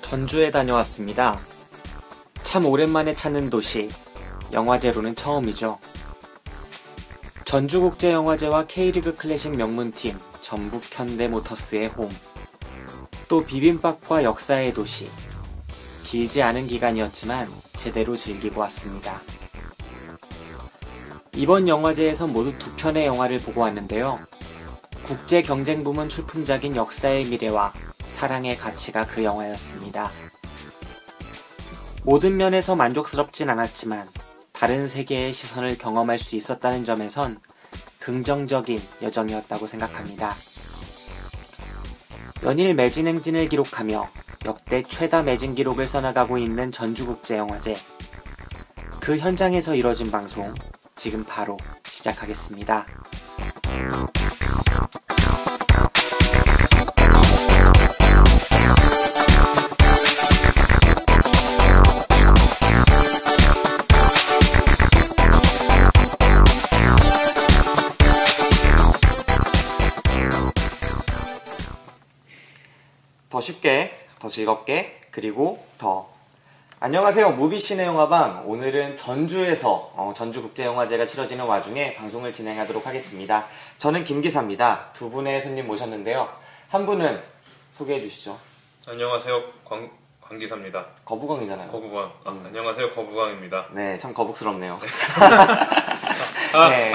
전주에 다녀왔습니다. 참 오랜만에 찾는 도시, 영화제로는 처음이죠. 전주국제영화제와 K리그 클래식 명문팀 전북현대모터스의 홈, 또 비빔밥과 역사의 도시. 길지 않은 기간이었지만 제대로 즐기고 왔습니다. 이번 영화제에서 모두 2편의 영화를 보고 왔는데요. 국제경쟁부문 출품작인 역사의 미래와 사랑의 가치가 그 영화였습니다. 모든 면에서 만족스럽진 않았지만 다른 세계의 시선을 경험할 수 있었다는 점에선 긍정적인 여정이었다고 생각합니다. 연일 매진 행진을 기록하며 역대 최다 매진 기록을 써나가고 있는 전주국제영화제. 그 현장에서 이뤄진 방송, 지금 바로 시작하겠습니다. 더 쉽게, 더 즐겁게, 그리고 더. 안녕하세요. 무비시네 영화방. 오늘은 전주에서 전주국제영화제가 치러지는 와중에 방송을 진행하도록 하겠습니다. 저는 김기사입니다. 두 분의 손님 모셨는데요. 한 분은 소개해 주시죠. 안녕하세요. 광기사입니다. 거부광이잖아요. 거부광. 안녕하세요. 거부광입니다. 네, 참 거북스럽네요. 네.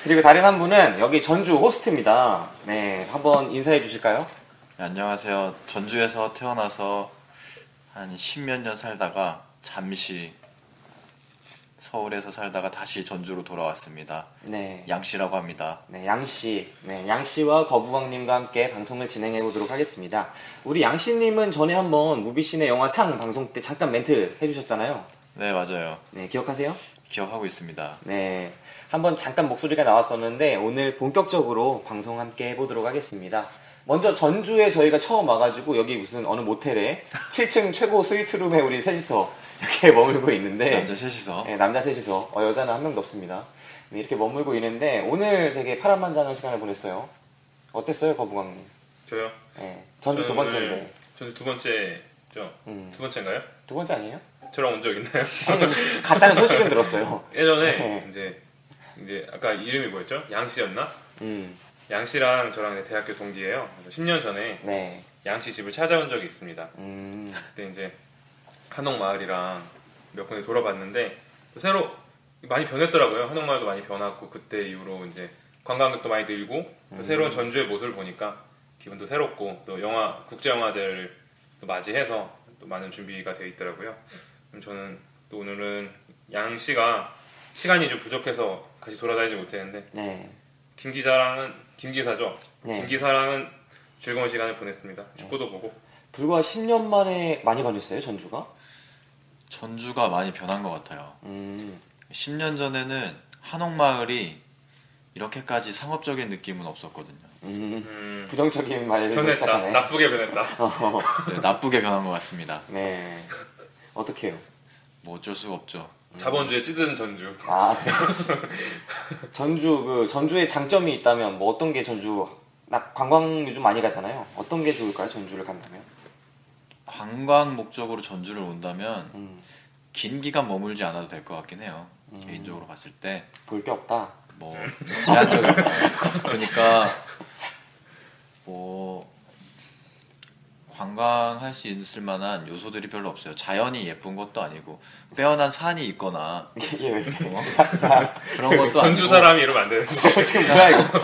그리고 다른 한 분은 여기 전주 호스트입니다. 네, 한번 인사해 주실까요? 네, 안녕하세요. 전주에서 태어나서 한 10몇 년 살다가 잠시 서울에서 살다가 다시 전주로 돌아왔습니다. 네. 양씨라고 합니다. 네, 양씨. 네, 양씨와 거부광님과 함께 방송을 진행해 보도록 하겠습니다. 우리 양씨님은 전에 한번 무비신의 영화 상 방송 때 잠깐 멘트 해주셨잖아요. 네, 맞아요. 네, 기억하세요? 기억하고 있습니다. 네, 한번 잠깐 목소리가 나왔었는데 오늘 본격적으로 방송 함께 해보도록 하겠습니다. 먼저 전주에 저희가 처음 와가지고 여기 무슨 어느 모텔에 7층 최고 스위트룸에 우리 셋이서 이렇게 머물고 있는데, 남자 셋이서. 네, 남자 셋이서. 여자는 한 명도 없습니다. 네, 이렇게 머물고 있는데 오늘 되게 파란만장한 시간을 보냈어요. 어땠어요, 거부광님? 저요? 네, 전주 두 번째인데. 전주 두 번째죠? 두 번째인가요? 두 번째 아니에요? 저랑 온 적 있나요? 아니, 갔다는 소식은 들었어요. 예전에 네. 이제 아까 이름이 뭐였죠? 양씨였나? 음, 양씨랑 저랑 대학교 동기예요. 그래서 10년 전에 네. 양씨 집을 찾아온 적이 있습니다. 음, 그때 이제 한옥마을이랑 몇 군데 돌아봤는데 새로 많이 변했더라고요. 한옥마을도 많이 변했고 그때 이후로 이제 관광객도 많이 늘고 새로운 전주의 모습을 보니까 기분도 새롭고 또 국제영화제를 또 맞이해서 또 많은 준비가 되어 있더라고요. 그럼 저는 또 오늘은 양씨가 시간이 좀 부족해서 같이 돌아다니지 못했는데 네. 김기사죠. 네. 김기사랑은 즐거운 시간을 보냈습니다. 축구도 보고. 불과 10년 만에 많이 변했어요, 전주가? 전주가 많이 변한 것 같아요. 10년 전에는 한옥마을이 이렇게까지 상업적인 느낌은 없었거든요. 부정적인 말을 변했다. 시작하네. 나쁘게 변했다. 네, 나쁘게 변한 것 같습니다. 네. 어떻게 해요? 뭐 어쩔 수가 없죠. 자본주의 찌든 전주. 아, 네. 전주에 장점이 있다면 뭐 어떤 게 관광 요즘 많이 가잖아요. 어떤 게 좋을까요, 전주를 간다면? 관광 목적으로 전주를 온다면 긴 기간 머물지 않아도 될 것 같긴 해요. 개인적으로 봤을 때. 볼 게 없다. 뭐 제한적이다. 그러니까 뭐 관광할 수 있을 만한 요소들이 별로 없어요. 자연이 예쁜 것도 아니고 빼어난 산이 있거나 이게 왜 이렇게 그런 것도 아니고. 전주 사람이 이러면 안 되는데. 지금 뭐야 이거?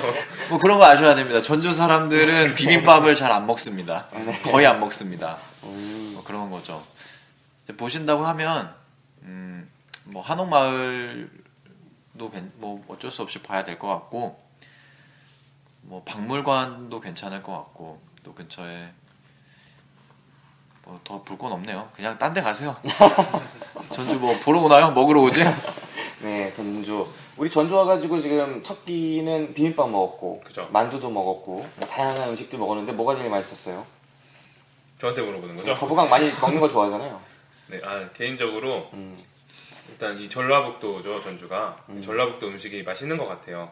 뭐 그런 거 아셔야 됩니다. 전주 사람들은 비빔밥을 잘 안 먹습니다. 거의 안 먹습니다. 뭐 그런 거죠. 이제 보신다고 하면 뭐 한옥마을도 뭐 어쩔 수 없이 봐야 될 것 같고, 뭐 박물관도 괜찮을 것 같고, 또 근처에 뭐 더 볼 건 없네요. 그냥 딴 데 가세요. 전주 뭐 보러 오나요? 먹으러 오지? 네, 전주. 우리 전주 와가지고 지금 첫 끼는 비빔밥 먹었고, 그죠. 만두도 먹었고, 다양한 음식들 먹었는데 뭐가 제일 맛있었어요? 저한테 물어보는 거죠? 거부강 많이 먹는 거 좋아하잖아요. 네, 개인적으로 일단 이 전라북도죠, 전주가. 전라북도 음식이 맛있는 것 같아요.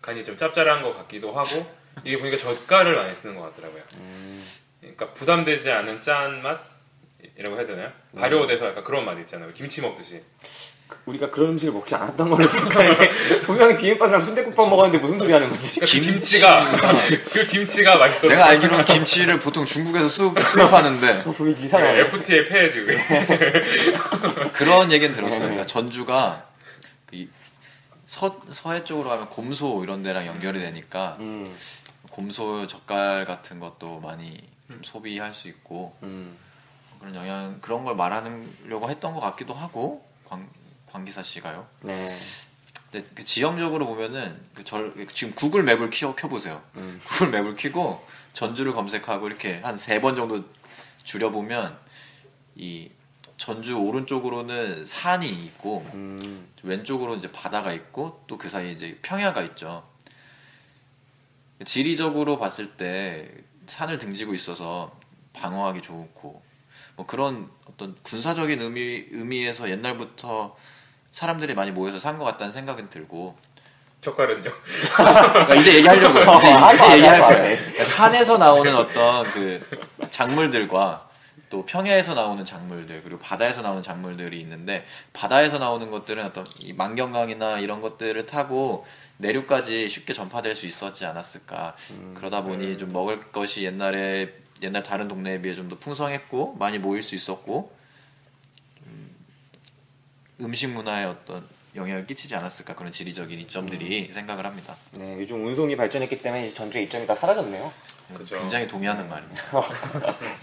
간이 좀 짭짤한 것 같기도 하고 이게 보니까 젓갈을 많이 쓰는 것 같더라고요. 그러니까 부담되지 않은 짠맛, 해야 되나요? 발효돼서 약간 그런 맛 있잖아요. 김치 먹듯이. 우리가 그런 음식을 먹지 않았던 걸로 기억하는데 분명히 비빔밥이랑 순댓국밥 먹었는데 무슨 소리 하는 거지? 그 김치가 맛있더라고요. 내가 알기로는 김치를 보통 중국에서 수입하는데 분이 이상하네. FTA의 폐해지 그게. 그런 얘기는 들었어요. 그러니까 전주가 그 서해 쪽으로 가면 곰소 이런 데랑 연결이 되니까 곰소 젓갈 같은 것도 많이 소비할 수 있고 그런 영향 그런 걸 말하려고 했던 것 같기도 하고 광기사 씨가요. 네. 근데 그 지형적으로 보면은 지금 구글 맵을 켜보세요. 구글 맵을 켜고 전주를 검색하고 이렇게 한 3번 정도 줄여보면 이 전주 오른쪽으로는 산이 있고 왼쪽으로 이제 바다가 있고 또 그 사이에 이제 평야가 있죠. 지리적으로 봤을 때 산을 등지고 있어서 방어하기 좋고 뭐 그런 어떤 군사적인 의미에서 옛날부터 사람들이 많이 모여서 산 것 같다는 생각은 들고 젓갈은요? 그러니까 이제 얘기하려고요. 이제 얘기할 거예요. 거예요. 그러니까 산에서 나오는 어떤 그 작물들과 또 평야에서 나오는 작물들 그리고 바다에서 나오는 작물들이 있는데 바다에서 나오는 것들은 어떤 이 만경강이나 이런 것들을 타고 내륙까지 쉽게 전파될 수 있었지 않았을까. 그러다 보니 좀 먹을 것이 옛날 다른 동네에 비해 좀 더 풍성했고 많이 모일 수 있었고 음식 문화에 어떤 영향을 끼치지 않았을까 그런 지리적인 이점들이 생각을 합니다. 네, 요즘 운송이 발전했기 때문에 전주의 이점이 다 사라졌네요. 그렇죠. 굉장히 동의하는 말입니다.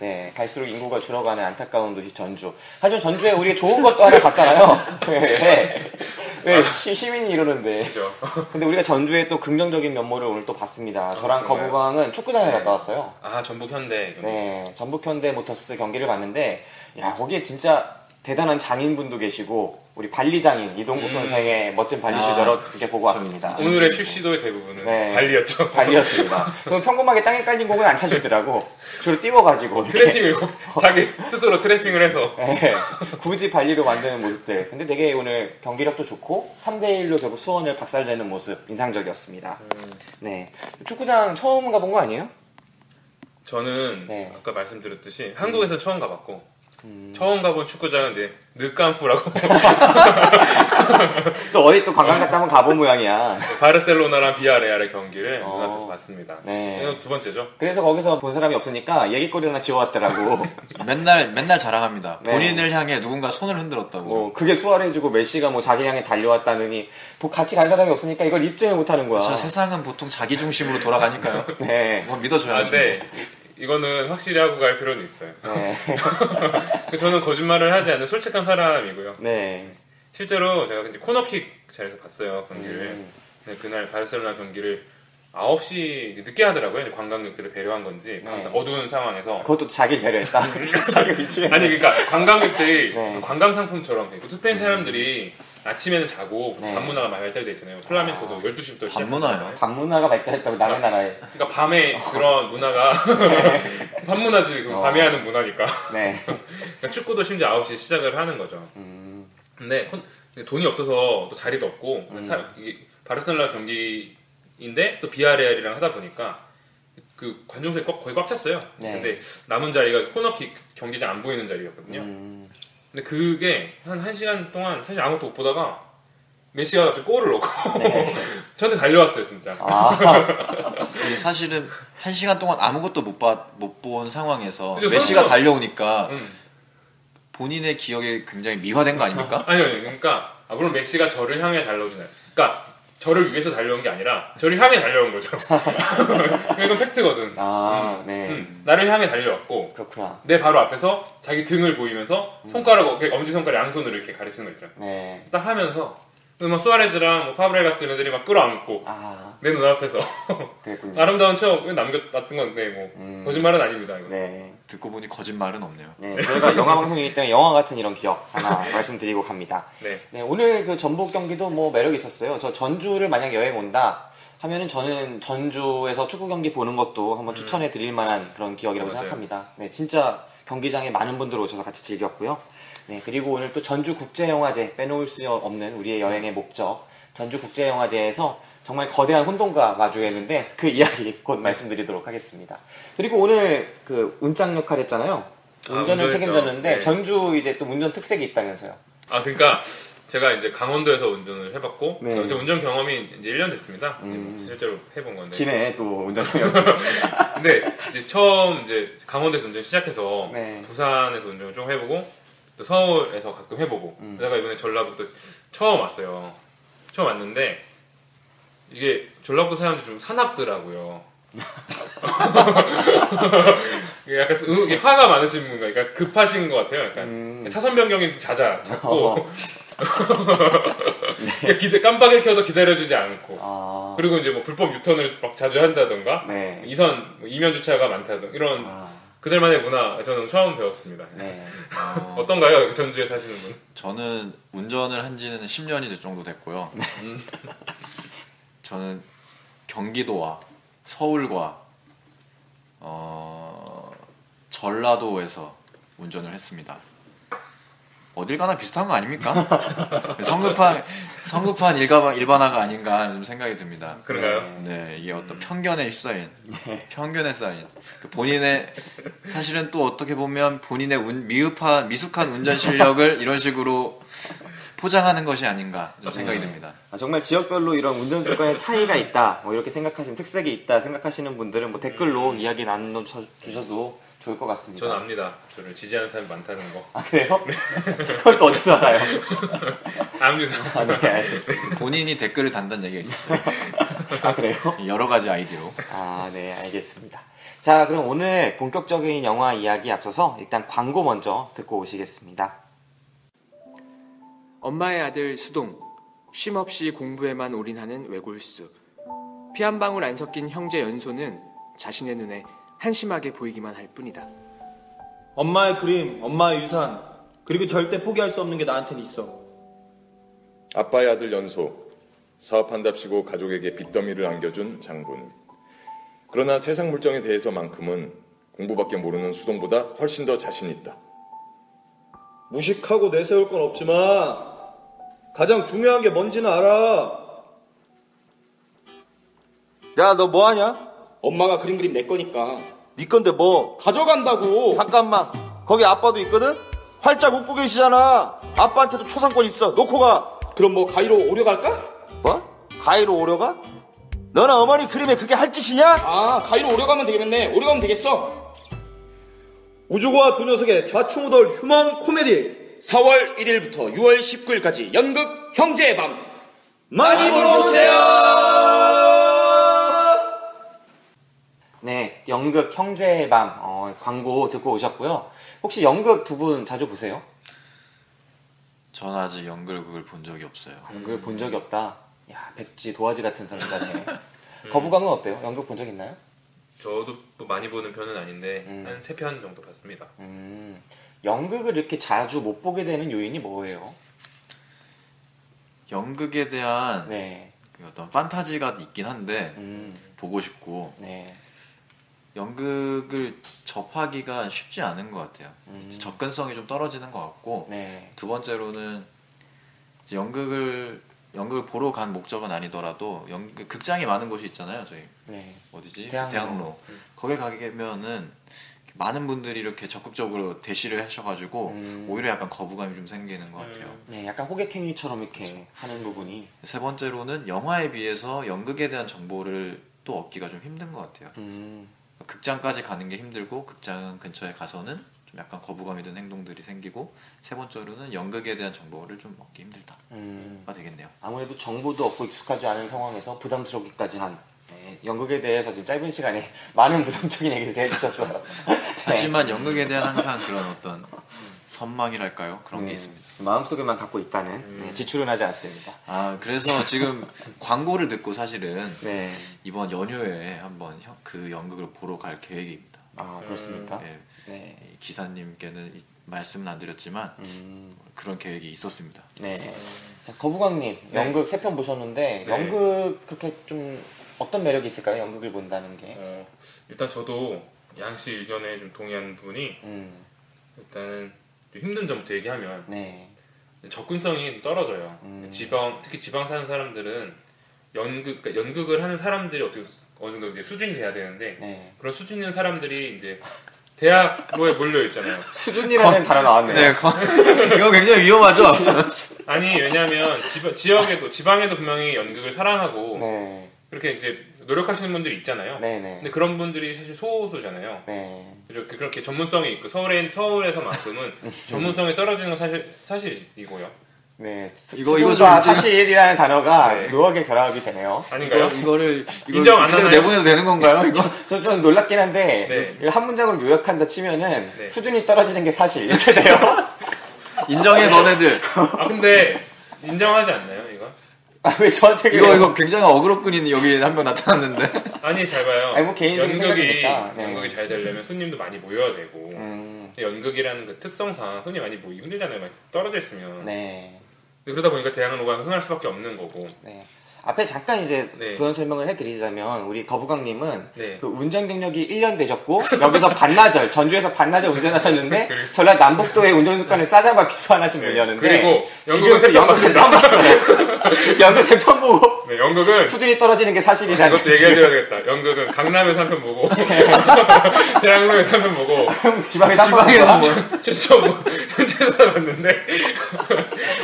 네, 갈수록 인구가 줄어가는 안타까운 도시 전주. 하지만 전주에 우리가 좋은 것도 하나 봤잖아요. 왜 시민이 이러는데. 그죠. 근데 우리가 전주의 또 긍정적인 면모를 오늘 또 봤습니다. 저랑 그런가요? 거부광은 축구장에 갔다 왔어요. 아 전북 현대. 네, 전북 현대 모터스 경기를 봤는데, 야, 거기에 진짜 대단한 장인분도 계시고, 우리 발리장인 이동국 선생의 멋진 발리슛 여러 개 보고 왔습니다. 오늘의 출시도의 대부분은 네. 발리였죠. 발리였습니다. 그럼 평범하게 땅에 깔린 공은 안 차시더라고. 주로 띄워가지고. 트래핑을 자기 스스로 트래핑을 해서. 네, 굳이 발리로 만드는 모습들. 근데 되게 오늘 경기력도 좋고 3대1로 결국 수원을 박살내는 모습 인상적이었습니다. 네, 축구장 처음 가본 거 아니에요? 저는 네. 아까 말씀드렸듯이 한국에서 처음 가봤고 처음 가본 축구장은 이제 느깐푸라고 또 어디 또 관광 갔다 한번 가본 모양이야. 바르셀로나랑 비아레알의 경기를 눈앞에서 봤습니다. 네. 이건 두 번째죠. 그래서 거기서 본 사람이 없으니까 얘기거리 하나 지어왔더라고. 맨날 자랑합니다. 네. 본인을 향해 누군가 손을 흔들었다고. 뭐 그게 수아레즈고 메시가 뭐 자기 향해 달려왔다느니 뭐 같이 간 사람이 없으니까 이걸 입증을 못하는 거야. 그렇죠. 세상은 보통 자기 중심으로 돌아가니까요. 네. 뭐 믿어줘야죠. 근데 이거는 확실히 하고 갈 필요는 있어요. 네. 저는 거짓말을 하지 않는 솔직한 사람이고요. 네. 실제로 제가 이제 코너킥 자리에서 봤어요, 경기를. 근데 그날 바르셀로나 경기를 9시 늦게 하더라고요. 이제 관광객들을 배려한 건지 네. 어두운 상황에서. 그것도 자기를 배려했다. 자기 위치에. 아니 그러니까 관광객들이 네. 관광 상품처럼 스페인 사람들이 아침에는 자고 네. 밤 문화가 많이 발달돼 있잖아요. 플라멩코도 12시부터 밤 문화요? 시작하잖아요. 밤문화가 발달했다고 남의 나라에. 그러니까 밤에 그런 문화가 밤 문화지. 밤에 하는 문화니까. 네. 그러니까 축구도 심지어 9시에 시작을 하는 거죠. 근데 돈이 없어서 또 자리도 없고 이게 바르셀로나 경기인데 또 비아레알이랑 하다 보니까 그 관중석이 거의 꽉 찼어요. 네. 근데 남은 자리가 코너킥 경기장 안 보이는 자리였거든요. 근데 그게 한 1시간 동안 사실 아무것도 못 보다가 메시가 갑자기 골을 넣고 저한테 달려왔어요 진짜. 사실은 1시간 동안 아무것도 못 본 상황에서 그죠, 메시가 선수가- 달려오니까 본인의 기억에 굉장히 미화된 거 아닙니까? 아니요. 그러니까 물론 메시가 저를 향해 달려오진 않아요. 그러니까 저를 위해서 달려온 게 아니라 저를 향해 달려온 거죠. 이건 팩트거든. 아, 네. 나를 향해 달려왔고 그렇구나. 내 바로 앞에서 자기 등을 보이면서 엄지손가락 양손으로 이렇게 가리치는 거 있죠. 네. 딱 하면서 막 수아레즈랑 뭐 파브레가스 애들이 막 끌어안고 아, 내 눈앞에서 그랬군요. 아름다운 추억을 남겨놨던 건데 뭐 거짓말은 아닙니다. 이거. 네. 듣고 보니 거짓말은 없네요. 네. 저희가 영화 방송이기 때문에 영화 같은 이런 기억 하나 말씀드리고 갑니다. 네. 네. 오늘 그 전북 경기도 뭐 매력이 있었어요. 저 전주를 만약 여행 온다 하면은 저는 전주에서 축구 경기 보는 것도 한번 추천해 드릴 만한 그런 기억이라고 맞아요. 생각합니다. 네. 진짜 경기장에 많은 분들 오셔서 같이 즐겼고요. 네. 그리고 오늘 또 전주국제영화제 빼놓을 수 없는 우리의 여행의 목적 전주국제영화제에서 정말 거대한 혼돈과 마주했는데 그 이야기 곧 말씀드리도록 하겠습니다. 그리고 오늘 그 운짱 역할 했잖아요. 운전을 운전했죠. 책임졌는데 네. 전주 이제 또 운전 특색이 있다면서요. 그러니까 제가 이제 강원도에서 운전을 해봤고 네. 이제 운전 경험이 이제 1년 됐습니다. 실제로 해본 건데. 기네 또 운전 경험. 근데 이제 처음 이제 강원도에서 운전 시작해서 네. 부산에서 운전을 좀 해보고 또 서울에서 가끔 해보고 그러다가 이번에 전라북도 처음 왔어요. 처음 왔는데 이게 전라북도 사람들이 좀 사납더라고요. 이게 약간 이게 화가 많으신 분, 그러니까 급하신 것 같아요. 약간 차선 변경이 잦고 깜빡이를 켜도 기다려주지 않고 그리고 이제 뭐 불법 유턴을 막 자주 한다던가 네. 이선 이면 주차가 많다던가 이런 그들만의 문화 저는 처음 배웠습니다. 네. 어떤가요? 전주에 사시는 분? 저는 운전을 한 지는 10년이 정도 됐고요. 저는 경기도와 서울과 전라도에서 운전을 했습니다. 어딜 가나 비슷한 거 아닙니까? 성급한 일반화가 아닌가 좀 생각이 듭니다. 그런가요? 네, 이게 어떤 편견에 휩싸인, 편견에 쌓인 본인의 사실은 또 어떻게 보면 본인의 미숙한 운전 실력을 이런 식으로 포장하는 것이 아닌가 좀 생각이 듭니다. 정말 지역별로 이런 운전 습관의 차이가 있다, 뭐 이렇게 생각하시는 특색이 있다 생각하시는 분들은 뭐 댓글로 이야기 나눠 주셔도 좋을 것 같습니다. 저는 압니다. 저를 지지하는 사람이 많다는 거. 아 그래요? 그걸 또 어디서 알아요? 압니다. 네, 알겠습니다. 본인이 댓글을 단다는 얘기가 있었어요. 아 그래요? 여러 가지 아이디로. 네, 알겠습니다. 자, 그럼 오늘 본격적인 영화 이야기 앞서서 일단 광고 먼저 듣고 오시겠습니다. 엄마의 아들 수동, 쉼없이 공부에만 올인하는 외골수. 피 한 방울 안 섞인 형제 연소는 자신의 눈에 한심하게 보이기만 할 뿐이다. 엄마의 그림, 엄마의 유산, 그리고 절대 포기할 수 없는 게 나한테는 있어. 아빠의 아들 연소, 사업한답시고 가족에게 빚더미를 안겨준 장본인. 그러나 세상 물정에 대해서만큼은 공부밖에 모르는 수동보다 훨씬 더 자신 있다. 무식하고 내세울 건 없지만 가장 중요한 게 뭔지는 알아. 야, 너 뭐하냐? 엄마가 그린 그림 내 거니까 네 건데 뭐? 가져간다고. 잠깐만, 거기 아빠도 있거든? 활짝 웃고 계시잖아. 아빠한테도 초상권 있어. 놓고 가. 그럼 뭐 가위로 오려갈까? 뭐? 가위로 오려가? 너는 어머니 그림에 그게 할 짓이냐? 가위로 오려가면 되겠네. 오려가면 되겠어. 우주고와 두 녀석의 좌충우돌 휴먼 코미디 4월 1일부터 6월 19일까지 연극 형제의 밤 많이 보러 오세요. 네, 연극 형제의 밤 광고 듣고 오셨고요. 혹시 연극 두 분 자주 보세요? 전 아직 연극을 본 적이 없어요. 연극을 본 적이 없다. 야, 백지 도화지 같은 사람이잖아요. 거부감은 어때요? 연극 본 적 있나요? 저도 또 많이 보는 편은 아닌데 한 3편 정도 봤습니다. 연극을 이렇게 자주 못 보게 되는 요인이 뭐예요? 연극에 대한 네. 어떤 판타지가 있긴 한데 보고 싶고 네. 연극을 접하기가 쉽지 않은 것 같아요. 접근성이 좀 떨어지는 것 같고 네. 두 번째로는 이제 연극을 보러 간 목적은 아니더라도 극장이 많은 곳이 있잖아요. 저희 네. 어디지? 대학로. 거길 가게 되면은 많은 분들이 이렇게 적극적으로 대시를 하셔가지고 오히려 약간 거부감이 좀 생기는 것 같아요. 네, 약간 호객행위처럼 이렇게 하는 부분이. 세 번째로는 영화에 비해서 연극에 대한 정보를 또 얻기가 좀 힘든 것 같아요. 극장까지 가는 게 힘들고 극장 근처에 가서는 좀 약간 거부감이 든 행동들이 생기고 세 번째로는 연극에 대한 정보를 좀 얻기 힘들다가 되겠네요. 아무래도 정보도 없고 익숙하지 않은 상황에서 부담스럽기까지 한 연극에 대해서 지금 짧은 시간에 많은 부정적인 얘기를 해주셨어요. 네. 하지만 연극에 대한 항상 그런 어떤 선망이랄까요? 그런 게 있습니다. 마음속에만 갖고 있다는 지출은 하지 않습니다. 그래서 지금 광고를 듣고 사실은 네. 이번 연휴에 한번 그 연극을 보러 갈 계획입니다. 그렇습니까? 네. 기사님께는 말씀은 안 드렸지만 그런 계획이 있었습니다. 네. 자, 거부광님, 연극 3편 보셨는데 연극 그렇게 좀 어떤 매력이 있을까요? 연극을 본다는 게. 일단 저도 양씨 의견에 좀 동의하는 부분이 일단은 좀 힘든 점부터 얘기하면 네. 접근성이 떨어져요. 특히 지방 사는 사람들은 그러니까 연극을 하는 사람들이 어느 정도 이제 수준이 돼야 되는데 네. 그런 수준 있는 사람들이 이제 대학로에 몰려 있잖아요. 수준이라는 단어 나왔네요. 네, 이거 굉장히 위험하죠? 아니 왜냐면 지방에도 분명히 연극을 사랑하고 네. 그렇게 이제 노력하시는 분들이 있잖아요. 네네. 근데 그런 분들이 사실 소수잖아요. 네. 그렇게 전문성이 있고 서울에서만큼은 전문성이 떨어지는 건 사실이고요. 네. 이거 수준과 좀 사실이라는 단어가 네. 묘하게 결합이 되네요. 아닌가요? 이거를 인정 안 그대로 하나요? 내보내도 되는 건가요? 이거? 저 좀 놀랍긴 한데 네. 이걸 한 문장으로 요약한다 치면은 네. 수준이 떨어지는 게 사실 이렇게 돼요. 인정해 너네들. 아 근데 인정하지 않나요 이거? 아, 왜 저한테 그래요? 이거 굉장히 어그로끈이 여기 한 명 나타났는데. 아니 잘 봐요. 아니, 뭐 개인적인 생각이니까. 네. 연극이 잘 되려면 손님도 많이 모여야 되고 음, 연극이라는 그 특성상 손님 많이 모이기 힘들잖아요. 많이 떨어져 있으면. 네. 그러다 보니까 대학로가 흥할 수밖에 없는 거고. 네. 앞에 잠깐 이제 네. 부연 설명을 해드리자면 우리 거부강님은 네. 그 운전 경력이 1년 되셨고 여기서 반나절 전주에서 반나절 운전하셨는데 전라 남북도의 운전 습관을 싸잡아 비판하신 분이었는데 그리고 지금 연극은 세편 연극 세편 봤어요. 연극 세편 보고 네, 연극은 수준이 떨어지는 게 사실이라는 이것도 얘기해줘야 되겠다. 연극은 강남에서 한 편 보고 대학로에서 한 편 보고 지방에서 춘천에서 봤는데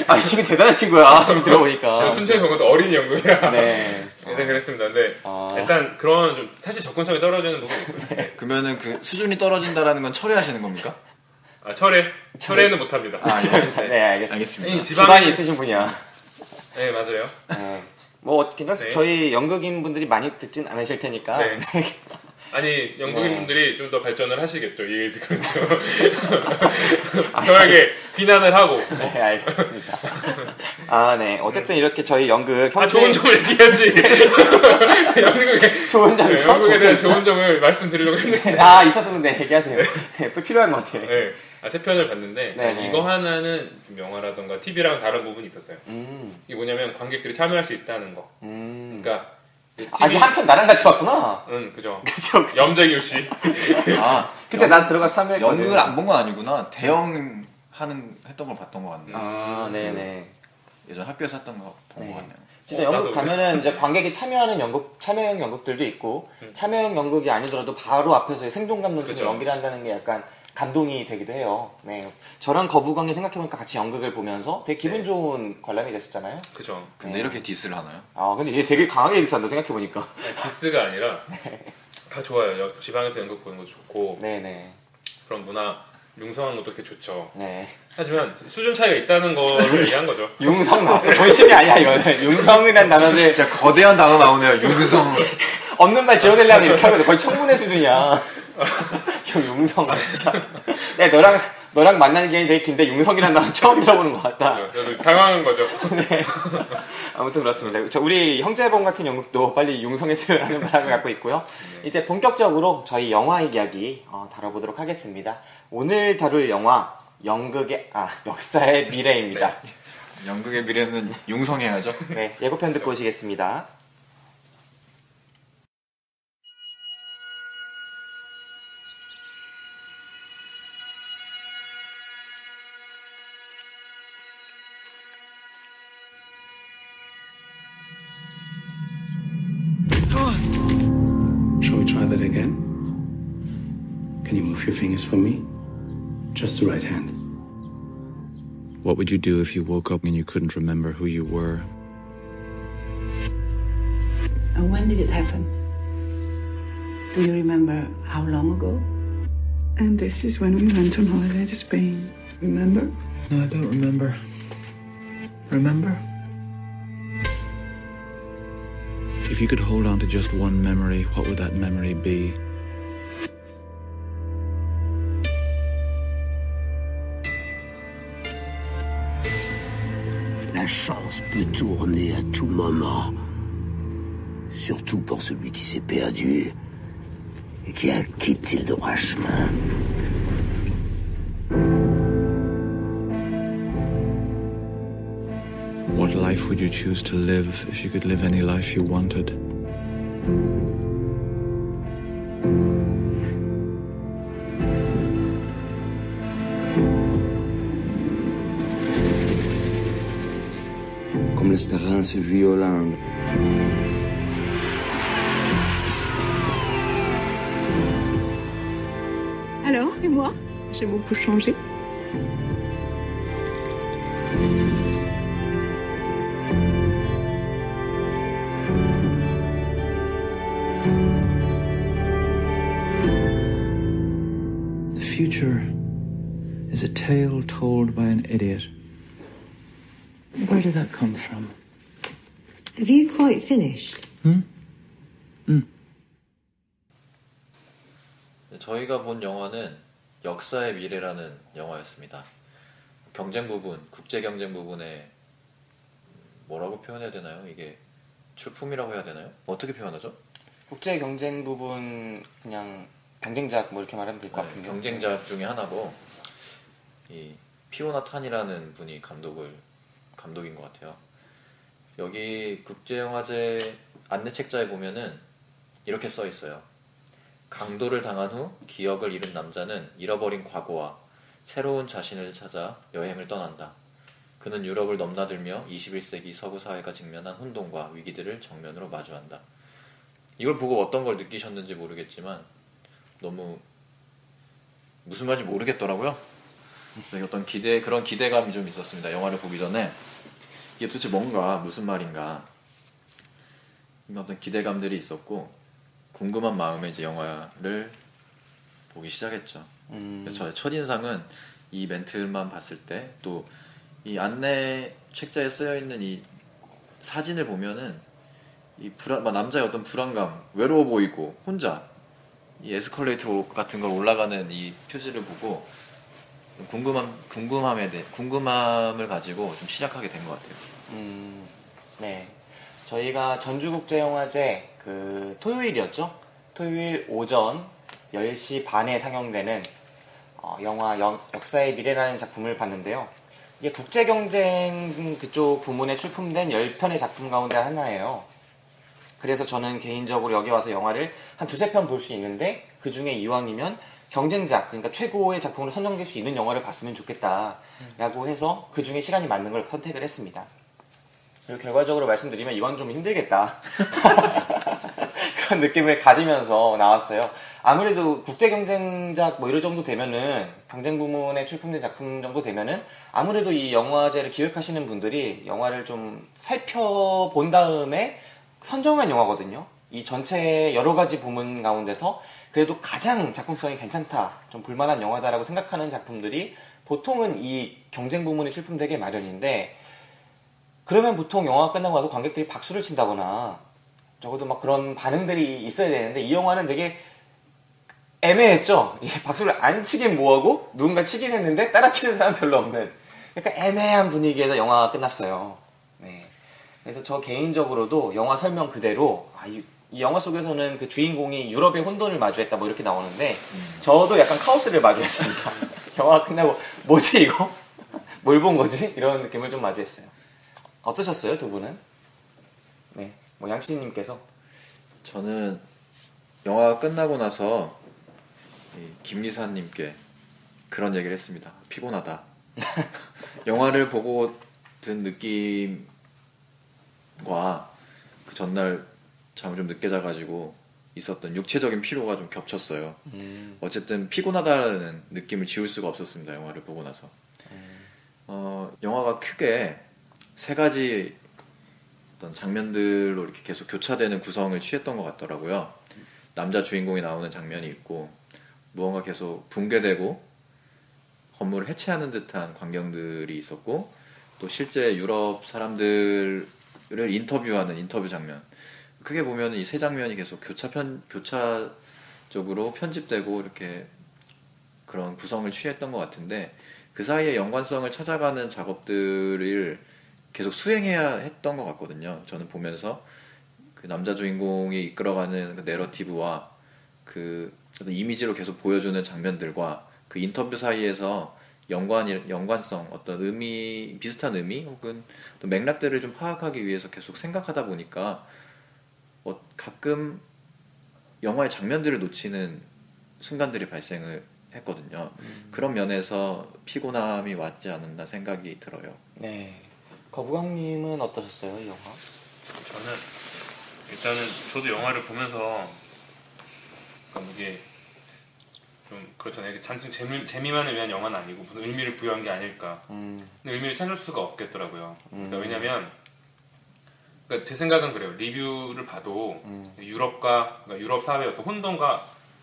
아 지금 대단한 친구야 지금 들어보니까 제가 춘천에서 본 것도 어린 연극이라 네. 네, 그랬습니다. 근데 아. 일단 그런 좀 사실 접근성이 떨어지는 부분이 있고요. 그러면은 그 수준이 떨어진다라는 건 철회하시는 겁니까? 아, 철회는 못합니다. 아, 예. 네 알겠습니다. 알겠습니다. 집안이 있으신 분이야. 네 맞아요. 네. 뭐 괜찮습니다. 네. 저희 연극인 분들이 많이 듣진 않으실 테니까. 네. 아니 연극인분들이 좀 더 발전을 하시겠죠. 이 얘기를 듣고 저에게 비난을 하고 네, 알겠습니다. 아, 네. 어쨌든 이렇게 저희 연극 아 좋은 점을 얘기하지. 연극에 좋은 점 네, 있어? 연극에 대한 좋은 점을 말씀드리려고 했는데 아, 있었으면 네, 얘기하세요. 네, 필요한 것 같아요. 네. 세 편을 봤는데 네네. 이거 하나는 영화라던가 TV랑 다른 부분이 있었어요. 이게 뭐냐면 관객들이 참여할 수 있다는 거. 그러니까 아직 한편 나랑 같이 봤구나. 응 그죠. 그쵸. 염재규 씨. 아, 그때 난 들어가서 참여했거든. 연극을 안 본 건 아니구나. 대형 했던 걸 봤던 것 같네. 아, 네네. 예전 학교에서 했던 거 본 것 같네요. 진짜 연극 나도 가면은 이제 관객이 참여하는 참여형 연극들도 있고, 참여형 연극이 아니더라도 바로 앞에서 생동감 넘치는 그죠. 연기를 한다는 게 약간 감동이 되기도 해요. 네. 저랑 거부광이 생각해보니까 같이 연극을 보면서 되게 기분 네. 좋은 관람이 됐었잖아요. 그죠. 근데 이렇게 디스를 하나요? 아, 근데 얘 되게 강하게 디스한다, 생각해보니까. 아니, 디스가 아니라 다 좋아요. 지방에서 연극 보는 것도 좋고 네네. 그런 문화 융성한 것도 되게 좋죠. 네. 하지만 수준 차이가 있다는 거를 얘기한 거죠. 융성 나왔어. 본심이 아니야, 이거는. 융성이라는 단어를 진짜 거대한 단어 나오네요. 융성. 없는 말 지어내려면 이렇게 하거든. 거의 청문회 수준이야. 융성, 진짜. 네, 너랑 만나는 게 되게 긴데 융성이라는 단어 처음 들어보는 것 같다. 저도 당황한 거죠. 네. 아무튼 그렇습니다. 우리 형제본 같은 연극도 빨리 융성했으면 하는 바람을 갖고 있고요. 이제 본격적으로 저희 영화 이야기 다뤄보도록 하겠습니다. 오늘 다룰 영화 역사의 미래입니다. 연극의 미래는 융성해야죠. 네, 예고편 듣고 오시겠습니다. Shall we try that again? Can you move your fingers for me? Just the right hand. What would you do if you woke up and you couldn't remember who you were? And when did it happen? Do you remember how long ago? And this is when we went on holiday to Spain. Remember? No, I don't remember. Remember? If you could hold on to just one memory, what would that memory be? La chance peut tourner à tout moment. Surtout pour celui qui s'est perdu et qui a quitté le droit chemin. What life would you choose to live if you could live any life you wanted? Comme l'espérance est violente. Alors, et moi? J'ai beaucoup changé. The future is a tale told by an idiot. Where did that come from? Have you quite finished? 저희가 본 영화는 역사의 미래라는 영화였습니다. 경쟁 부분, 국제 경쟁 부분에 뭐라고 표현해야 되나요? 이게 출품이라고 해야 되나요? 어떻게 표현하죠? 국제 경쟁 부분 그냥 경쟁작 뭐 이렇게 말하면 될 것 같은데. 경쟁작 중에 하나고 이 피오나 탄이라는 분이 감독인 것 같아요. 여기 국제영화제 안내책자에 보면은 이렇게 써 있어요. 강도를 당한 후 기억을 잃은 남자는 잃어버린 과거와 새로운 자신을 찾아 여행을 떠난다. 그는 유럽을 넘나들며 21세기 서구 사회가 직면한 혼돈과 위기들을 정면으로 마주한다. 이걸 보고 어떤 걸 느끼셨는지 모르겠지만 너무 무슨 말인지 모르겠더라고요. 어떤 그런 기대감이 좀 있었습니다. 영화를 보기 전에 이게 도대체 뭔가 무슨 말인가 어떤 기대감들이 있었고 궁금한 마음에 이제 영화를 보기 시작했죠. 그래서 저의 첫인상은 이 멘트만 봤을 때 또 이 안내 책자에 쓰여 있는 이 사진을 보면은 이 남자의 어떤 불안감, 외로워 보이고 혼자 이 에스컬레이터 같은 걸 올라가는 이 표지를 보고 궁금함을 가지고 좀 시작하게 된 것 같아요. 네. 저희가 전주국제영화제 그 토요일이었죠? 토요일 오전 10시 반에 상영되는 영화 역사의 미래라는 작품을 봤는데요. 이게 국제경쟁 그쪽 부문에 출품된 10편의 작품 가운데 하나예요. 그래서 저는 개인적으로 여기 와서 영화를 한 두세 편 볼 수 있는데 그 중에 이왕이면 경쟁작, 그러니까 최고의 작품으로 선정될 수 있는 영화를 봤으면 좋겠다라고 해서 그 중에 시간이 맞는 걸 선택을 했습니다. 그리고 결과적으로 말씀드리면 이건 좀 힘들겠다 그런 느낌을 가지면서 나왔어요. 아무래도 국제 경쟁작 뭐 이럴 정도 되면은 경쟁 부문에 출품된 작품 정도 되면은 아무래도 이 영화제를 기획하시는 분들이 영화를 좀 살펴본 다음에 선정한 영화거든요. 이 전체 여러 가지 부문 가운데서 그래도 가장 작품성이 괜찮다, 좀 볼만한 영화다라고 생각하는 작품들이 보통은 이 경쟁 부문에 출품되게 마련인데, 그러면 보통 영화가 끝나고 나서 관객들이 박수를 친다거나 적어도 막 그런 반응들이 있어야 되는데 이 영화는 되게 애매했죠. 박수를 안 치긴 뭐하고 누군가 치긴 했는데 따라치는 사람 별로 없는 약간 애매한 분위기에서 영화가 끝났어요. 네. 그래서 저 개인적으로도 영화 설명 그대로 이 영화 속에서는 그 주인공이 유럽의 혼돈을 마주했다 뭐 이렇게 나오는데 저도 약간 카오스를 마주했습니다. 영화가 끝나고 뭐지 이거? 뭘 본 거지? 이런 느낌을 좀 마주했어요. 어떠셨어요, 두 분은? 네, 뭐 양씨님께서. 저는 영화가 끝나고 나서 김리사님께 그런 얘기를 했습니다. 피곤하다. 영화를 보고 든 느낌과 그 전날 잠을 좀 늦게 자가지고 있었던 육체적인 피로가 좀 겹쳤어요. 어쨌든 피곤하다는 느낌을 지울 수가 없었습니다. 영화를 보고 나서. 영화가 크게 세 가지 어떤 장면들로 이렇게 계속 교차되는 구성을 취했던 것 같더라고요. 남자 주인공이 나오는 장면이 있고, 무언가 계속 붕괴되고 건물을 해체하는 듯한 광경들이 있었고, 또 실제 유럽 사람들을 인터뷰하는 인터뷰 장면. 크게 보면 이 세 장면이 계속 교차적으로 편집되고 이렇게 그런 구성을 취했던 것 같은데, 그 사이에 연관성을 찾아가는 작업들을 계속 수행해야 했던 것 같거든요. 저는 보면서 그 남자 주인공이 이끌어가는 그 내러티브와 그 어떤 이미지로 계속 보여주는 장면들과 그 인터뷰 사이에서 연관성, 어떤 의미, 비슷한 의미 혹은 또 맥락들을 좀 파악하기 위해서 계속 생각하다 보니까 가끔 영화의 장면들을 놓치는 순간들이 발생을 했거든요. 그런 면에서 피곤함이 왔지 않았나 생각이 들어요. 네. 거부강님은 어떠셨어요, 이 영화? 저는 일단은 저도 영화를 보면서 이게 좀 그렇잖아요. 이게 단순 재미만을 위한 영화는 아니고 무슨 의미를 부여한 게 아닐까. 근데 의미를 찾을 수가 없겠더라고요. 그러니까 왜냐면 그러니까 제 생각은 그래요. 리뷰를 봐도 그러니까 유럽 사회의 어떤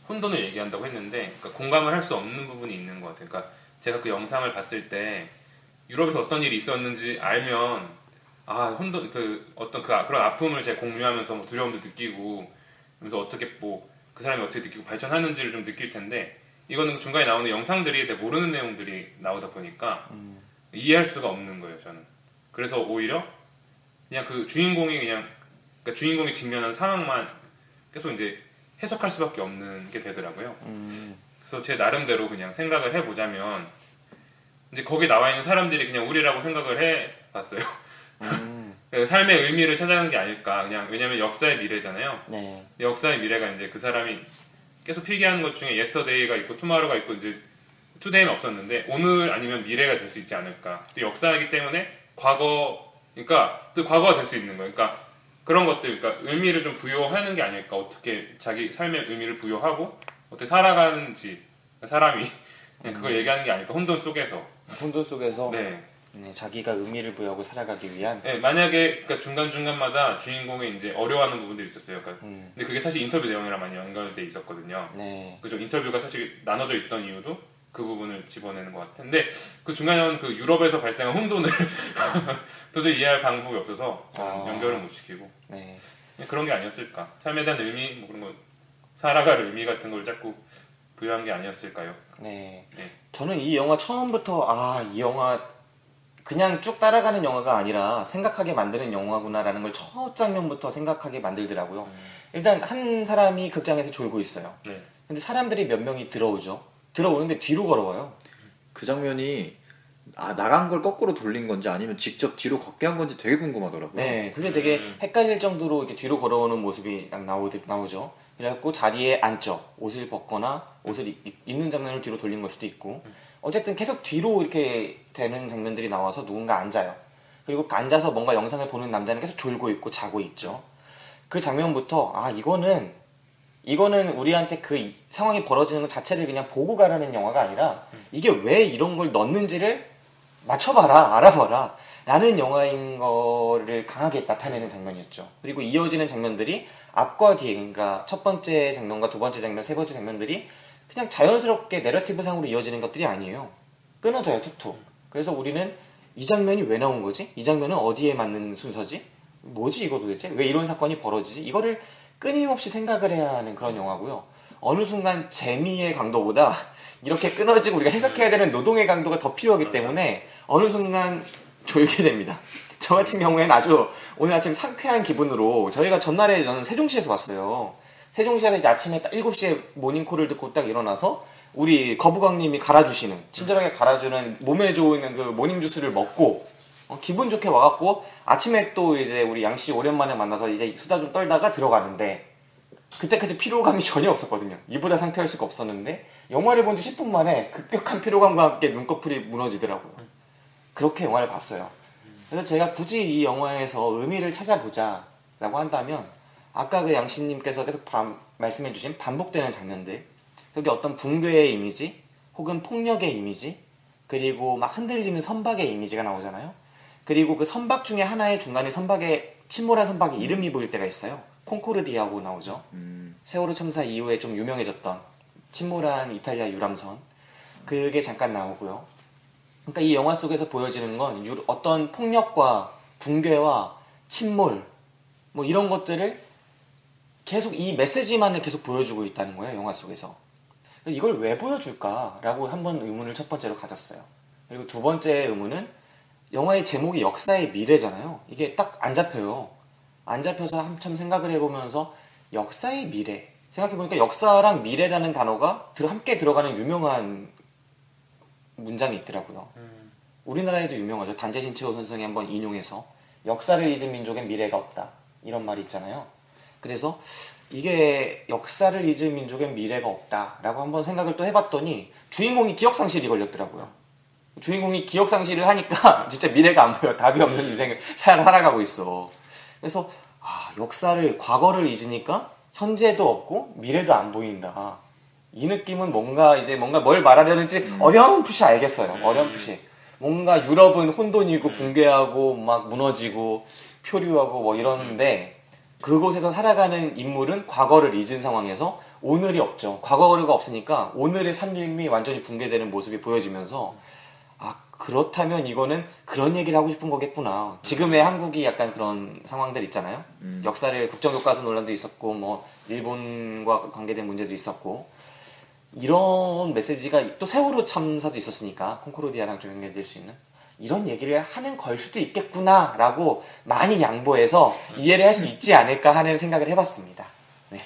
혼돈을 얘기한다고 했는데 그러니까 공감을 할 수 없는 부분이 있는 것 같아요. 그러니까 제가 그 영상을 봤을 때 유럽에서 어떤 일이 있었는지 알면 혼돈 그런 아픔을 제가 공유하면서 뭐 두려움도 느끼고 그래서 어떻게 뭐 그 사람이 어떻게 느끼고 발전하는지를 좀 느낄 텐데 이거는 중간에 나오는 영상들이 내가 모르는 내용들이 나오다 보니까 이해할 수가 없는 거예요. 저는 그래서 오히려 그냥 그 주인공이 그러니까 주인공이 직면한 상황만 계속 이제 해석할 수밖에 없는 게 되더라고요. 그래서 제 나름대로 그냥 생각을 해보자면 이제 거기 나와 있는 사람들이 그냥 우리라고 생각을 해봤어요. 삶의 의미를 찾아가는 게 아닐까. 그냥 왜냐면 역사의 미래잖아요. 네. 역사의 미래가 이제 그 사람이 계속 필기하는 것 중에 yesterday가 있고 tomorrow가 있고 이제 today는 없었는데 오늘 아니면 미래가 될 수 있지 않을까. 또 역사이기 때문에 그러니까 또 과거가 될 수 있는 거예요. 그러니까 그런 것들, 그러니까 의미를 좀 부여하는 게 아닐까. 어떻게 자기 삶의 의미를 부여하고 어떻게 살아가는지 사람이 그냥 그걸 얘기하는 게 아닐까. 혼돈 속에서. 네, 자기가 의미를 부여하고 살아가기 위한. 네, 만약에 그러니까 중간 중간마다 주인공이 이제 어려워하는 부분들이 있었어요. 그러니까 근데 그게 사실 인터뷰 내용이랑 많이 연결돼 있었거든요. 네. 그죠? 인터뷰가 사실 나눠져 있던 이유도 그 부분을 집어내는 것 같은데 그 중간에 나오는 그 유럽에서 발생한 혼돈을 도저히 이해할 방법이 없어서 연결을 못 시키고 그런 게 아니었을까. 삶에 대한 의미, 뭐 그런 거 살아갈 의미 같은 걸 자꾸 부여한 게 아니었을까요? 네. 저는 이 영화 처음부터 이 영화 그냥 쭉 따라가는 영화가 아니라 생각하게 만드는 영화구나라는 걸 첫 장면부터 생각하게 만들더라고요. 일단 한 사람이 극장에서 졸고 있어요. 근데 사람들이 몇 명이 들어오는데 뒤로 걸어와요. 그 장면이 나간 걸 거꾸로 돌린 건지 아니면 직접 뒤로 걷게 한 건지 되게 궁금하더라고요. 네, 그게 되게 헷갈릴 정도로 이렇게 뒤로 걸어오는 모습이 딱 나오죠. 그래갖고 자리에 앉죠. 옷을 벗거나 옷을 입는 장면을 뒤로 돌린 걸 수도 있고. 어쨌든 계속 뒤로 이렇게 되는 장면들이 나와서 누군가 앉아요. 그리고 앉아서 뭔가 영상을 보는 남자는 계속 졸고 있고 자고 있죠. 그 장면부터 이거는 우리한테 그 상황이 벌어지는 것 자체를 그냥 보고 가라는 영화가 아니라 이게 왜 이런 걸 넣는지를 맞춰봐라, 알아봐라 라는 영화인 거를 강하게 나타내는 장면이었죠. 그리고 이어지는 장면들이 앞과 뒤에, 그러니까 첫 번째 장면과 두 번째 장면, 세 번째 장면들이 그냥 자연스럽게 내러티브 상으로 이어지는 것들이 아니에요. 끊어져요, 툭툭. 그래서 우리는 이 장면이 왜 나온 거지? 이 장면은 어디에 맞는 순서지? 뭐지 이거 도대체? 왜 이런 사건이 벌어지지? 이거를 끊임없이 생각을 해야 하는 그런 영화고요. 어느 순간 재미의 강도보다 이렇게 끊어지고 우리가 해석해야 되는 노동의 강도가 더 필요하기 때문에 어느 순간 졸게 됩니다. 저 같은 경우에는 아주 오늘 아침 상쾌한 기분으로 저희가 전날에 저는 세종시에서 봤어요. 세종시에서 이제 아침에 딱 7시에 모닝콜을 듣고 딱 일어나서 우리 거부광님이 갈아주시는, 친절하게 갈아주는 몸에 좋은 그 모닝주스를 먹고 기분 좋게 와갖고 아침에 또 이제 우리 양씨 오랜만에 만나서 이제 수다 좀 떨다가 들어가는데 그때까지 피로감이 전혀 없었거든요. 이보다 상쾌할 수가 없었는데 영화를 본 지 10분 만에 급격한 피로감과 함께 눈꺼풀이 무너지더라고요. 그렇게 영화를 봤어요. 그래서 제가 굳이 이 영화에서 의미를 찾아보자 라고 한다면 아까 그 양씨님께서 계속 말씀해주신 반복되는 장면들, 여기 어떤 붕괴의 이미지 혹은 폭력의 이미지, 그리고 막 흔들리는 선박의 이미지가 나오잖아요. 그리고 그 선박 중에 하나의 중간에 선박에 침몰한 선박이 이름이 보일 때가 있어요. 콩코르디아고 나오죠. 세월호 참사 이후에 좀 유명해졌던 침몰한 이탈리아 유람선, 그게 잠깐 나오고요. 그러니까 이 영화 속에서 보여지는 건 어떤 폭력과 붕괴와 침몰 뭐 이런 것들을 계속 이 메시지만을 계속 보여주고 있다는 거예요. 영화 속에서. 이걸 왜 보여줄까라고 한번 의문을 첫 번째로 가졌어요. 그리고 두 번째 의문은 영화의 제목이 역사의 미래잖아요. 이게 딱 안 잡혀요. 안 잡혀서 한참 생각을 해보면서 역사의 미래, 생각해보니까 역사랑 미래라는 단어가 함께 들어가는 유명한 문장이 있더라고요. 우리나라에도 유명하죠. 단재 신채호 선생이 한번 인용해서 역사를 잊은 민족엔 미래가 없다 이런 말이 있잖아요. 그래서 이게 역사를 잊은 민족엔 미래가 없다라고 한번 생각을 또 해봤더니 주인공이 기억상실이 걸렸더라고요. 주인공이 기억상실을 하니까 진짜 미래가 안 보여. 답이 없는 인생을 살아가고 있어. 그래서 과거를 잊으니까 현재도 없고 미래도 안 보인다. 이 느낌은 뭔가 뭘 말하려는지 어렴풋이 알겠어요. 어렴풋이. 뭔가 유럽은 혼돈이고 붕괴하고 막 무너지고 표류하고 뭐 이러는데 그곳에서 살아가는 인물은 과거를 잊은 상황에서 오늘이 없죠. 과거가 없으니까 오늘의 삶이 완전히 붕괴되는 모습이 보여지면서 그렇다면 이거는 그런 얘기를 하고 싶은 거겠구나. 지금의 한국이 약간 그런 상황들 있잖아요. 역사를 국정교과서 논란도 있었고 뭐 일본과 관계된 문제도 있었고 이런 메시지가 또 세월호 참사도 있었으니까 콩코르디아랑 좀 연결될 수 있는 이런 얘기를 하는 걸 수도 있겠구나라고 많이 양보해서 이해를 할 수 있지 않을까 하는 생각을 해봤습니다. 네.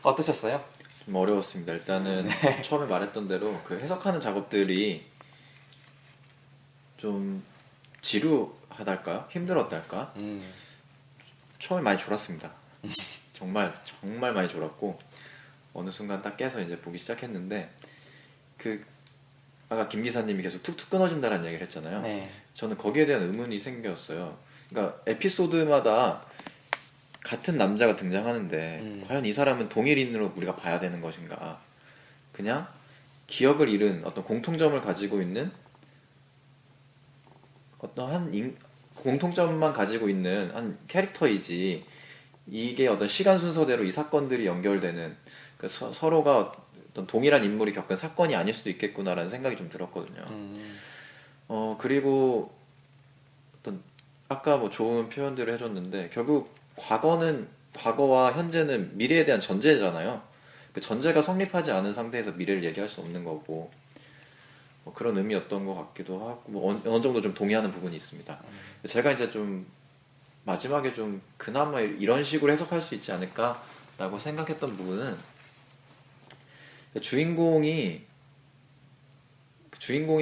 어떠셨어요? 좀 어려웠습니다. 일단은 처음에 말했던 대로 그 해석하는 작업들이 좀 지루하달까요? 힘들었달까? 처음에 많이 졸았습니다. 정말 많이 졸았고 어느 순간 딱 깨서 이제 보기 시작했는데 아까 김 기사님이 계속 툭툭 끊어진다는 얘기를 했잖아요. 네. 저는 거기에 대한 의문이 생겼어요. 그러니까 에피소드마다 같은 남자가 등장하는데 과연 이 사람은 동일인으로 우리가 봐야 되는 것인가? 그냥 기억을 잃은 어떤 공통점을 가지고 있는 어떤 공통점만 가지고 있는 한 캐릭터이지 이게 어떤 시간 순서대로 이 사건들이 연결되는 서로가 어떤 동일한 인물이 겪은 사건이 아닐 수도 있겠구나라는 생각이 좀 들었거든요. 그리고 어떤 아까 뭐 좋은 표현들을 해줬는데 결국 과거와 현재는 미래에 대한 전제잖아요. 그 전제가 성립하지 않은 상태에서 미래를 얘기할 수 없는 거고 뭐 그런 의미였던 것 같기도 하고 뭐 어느 정도 좀 동의하는 부분이 있습니다. 제가 이제 좀 마지막에 좀 그나마 이런 식으로 해석할 수 있지 않을까라고 생각했던 부분은 주인공의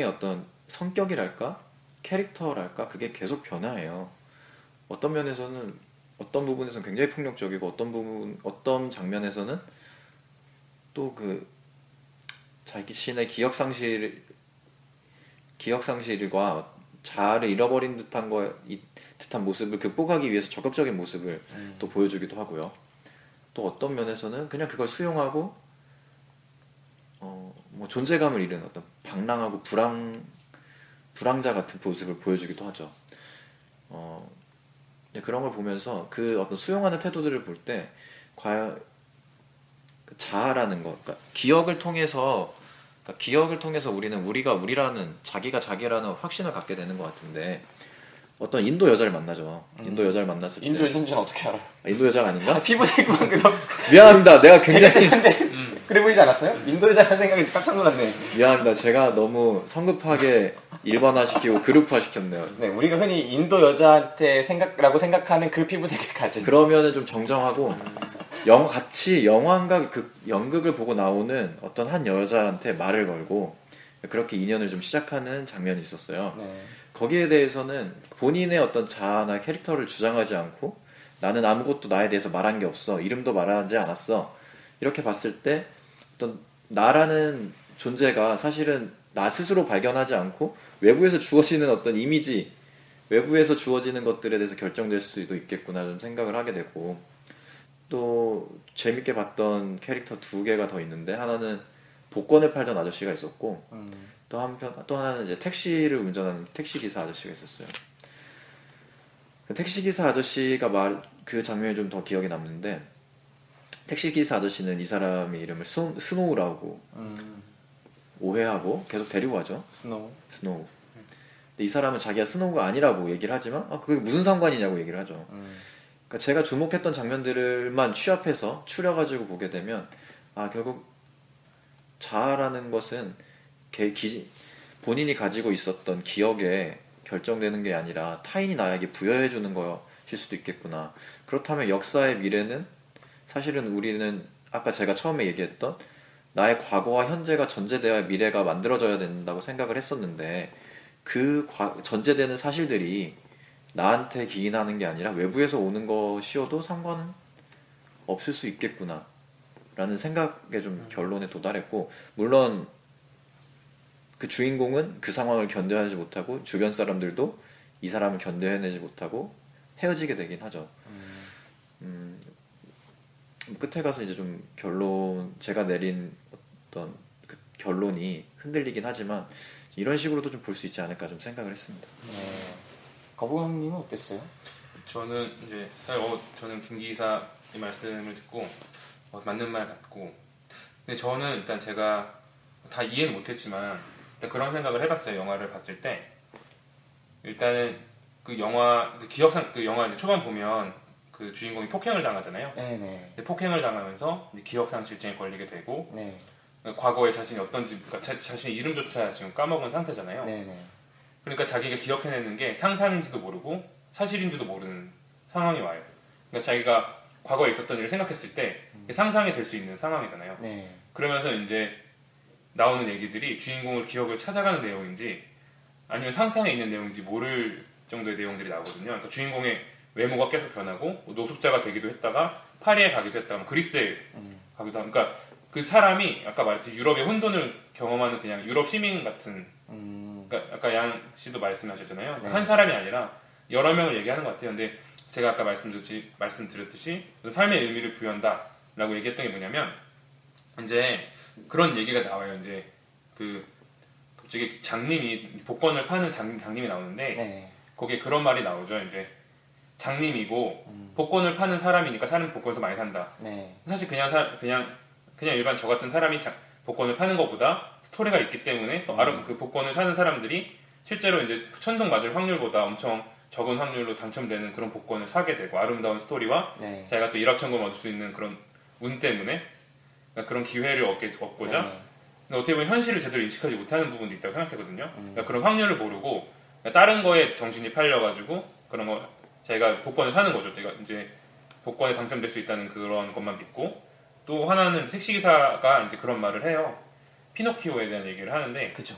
어떤 성격이랄까 캐릭터랄까 그게 계속 변화해요. 어떤 면에서는 어떤 부분에서는 굉장히 폭력적이고 어떤 장면에서는 또 그 자신의 기억상실과 자아를 잃어버린 듯한 모습을 극복하기 위해서 적극적인 모습을 또 보여주기도 하고요. 또 어떤 면에서는 그냥 그걸 수용하고 뭐 존재감을 잃은 어떤 방랑하고 불황자 같은 모습을 보여주기도 하죠. 그런 걸 보면서 그 어떤 수용하는 태도들을 볼 때 과연 자아라는 것, 그러니까 기억을 통해서 우리는 우리라는 자기가 자기라는 확신을 갖게 되는 것 같은데 어떤 인도 여자를 만나죠. 인도 여자를 만났을 때 인도 여자인지는 어떻게 알아요? 인도 여자가 아닌가? 피부색만 그거 미안합니다. 내가 굉장히 그래 보이지 않았어요? 인도 여자라는 생각이 깜짝 놀랐네. 미안합니다. 제가 너무 성급하게 일반화시키고 그룹화시켰네요. 네, 우리가 흔히 인도 여자한테 생각하는 그 피부색을 가진. 그러면은 좀 정정하고 같이 영화인가 연극을 보고 나오는 어떤 한 여자한테 말을 걸고 그렇게 인연을 좀 시작하는 장면이 있었어요. 네. 거기에 대해서는 본인의 어떤 자아나 캐릭터를 주장하지 않고 나는 아무것도 나에 대해서 말한 게 없어. 이름도 말하지 않았어. 이렇게 봤을 때 어떤 나라는 존재가 사실은 나 스스로 발견하지 않고 외부에서 주어지는 어떤 이미지, 외부에서 주어지는 것들에 대해서 결정될 수도 있겠구나 좀 생각을 하게 되고 또 재밌게 봤던 캐릭터 2개가 더 있는데 하나는 복권을 팔던 아저씨가 있었고 또 하나는 이제 택시를 운전하는 택시기사 아저씨가 있었어요. 그 택시기사 아저씨가 그 장면이 좀 더 기억에 남는데 택시기사 아저씨는 이 사람의 이름을 스노우라고 오해하고 계속 데리고 가죠. 스노우. 근데 이 사람은 자기가 스노우가 아니라고 얘기를 하지만 그게 무슨 상관이냐고 얘기를 하죠. 그러니까 제가 주목했던 장면들만 취합해서 추려가지고 보게 되면 결국 자아라는 것은 본인이 가지고 있었던 기억에 결정되는 게 아니라 타인이 나에게 부여해주는 것일 수도 있겠구나. 그렇다면 역사의 미래는 사실은 우리는 아까 제가 처음에 얘기했던 나의 과거와 현재가 전제되어야 미래가 만들어져야 된다고 생각을 했었는데 그 전제되는 사실들이 나한테 기인하는 게 아니라 외부에서 오는 것이어도 상관은 없을 수 있겠구나 라는 생각에 좀 결론에 도달했고 물론 그 주인공은 그 상황을 견뎌내지 못하고 주변 사람들도 이 사람을 견뎌내지 못하고 헤어지게 되긴 하죠. 끝에 가서 이제 좀 제가 내린 어떤 그 결론이 흔들리긴 하지만 이런 식으로도 좀 볼 수 있지 않을까 좀 생각을 했습니다. 네. 거부감님은 어땠어요? 저는 이제 저는 김 기사의 말씀을 듣고 맞는 말 같고, 근데 저는 일단 제가 다 이해는 못했지만 일단 그런 생각을 해봤어요. 영화를 봤을 때 일단은 그 영화 그 영화 이제 초반 보면 그 주인공이 폭행을 당하잖아요. 네네. 폭행을 당하면서 이제 기억상실증에 걸리게 되고, 네. 과거에 자신이 어떤지, 그러니까 자신의 이름조차 지금 까먹은 상태잖아요. 네네. 그러니까 자기가 기억해내는 게 상상인지도 모르고 사실인지도 모르는 상황이 와요. 그러니까 자기가 과거에 있었던 일을 생각했을 때 상상이 될 수 있는 상황이잖아요. 네. 그러면서 이제 나오는 얘기들이 주인공을 기억을 찾아가는 내용인지 아니면 상상에 있는 내용인지 모를 정도의 내용들이 나오거든요. 그러니까 주인공의 외모가 계속 변하고 노숙자가 되기도 했다가 파리에 가기도 했다가 그리스에 가기도 하고, 그러니까 그 사람이 아까 말했듯이 유럽의 혼돈을 경험하는 그냥 유럽 시민 같은, 그러니까 아까 양 씨도 말씀하셨잖아요. 네. 한 사람이 아니라 여러 명을 얘기하는 것 같아요. 근데 제가 아까 말씀드렸듯이 삶의 의미를 부여한다라고 얘기했던 게 뭐냐면, 이제 그런 얘기가 나와요. 이제 그 갑자기 장님이 복권을 파는 장님이 나오는데 네. 거기에 그런 말이 나오죠. 이제 장님이고 복권을 파는 사람이니까 사람이 복권에서 많이 산다. 네. 사실 그냥 일반 저 같은 사람이 복권을 파는 것보다 스토리가 있기 때문에 또 그 복권을 사는 사람들이 실제로 이제 천둥 맞을 확률보다 엄청 적은 확률로 당첨되는 그런 복권을 사게 되고, 아름다운 스토리와 네. 자기가 또 일확천금 얻을 수 있는 그런 운 때문에, 그러니까 그런 기회를 얻고자. 네. 근데 어떻게 보면 현실을 제대로 인식하지 못하는 부분도 있다고 생각하거든요. 그러니까 그런 확률을 모르고 그러니까 다른 거에 정신이 팔려가지고 그런 거 자기가 복권을 사는 거죠. 제가 이제 복권에 당첨될 수 있다는 그런 것만 믿고, 또 하나는 택시기사가 이제 그런 말을 해요. 피노키오에 대한 얘기를 하는데, 그죠.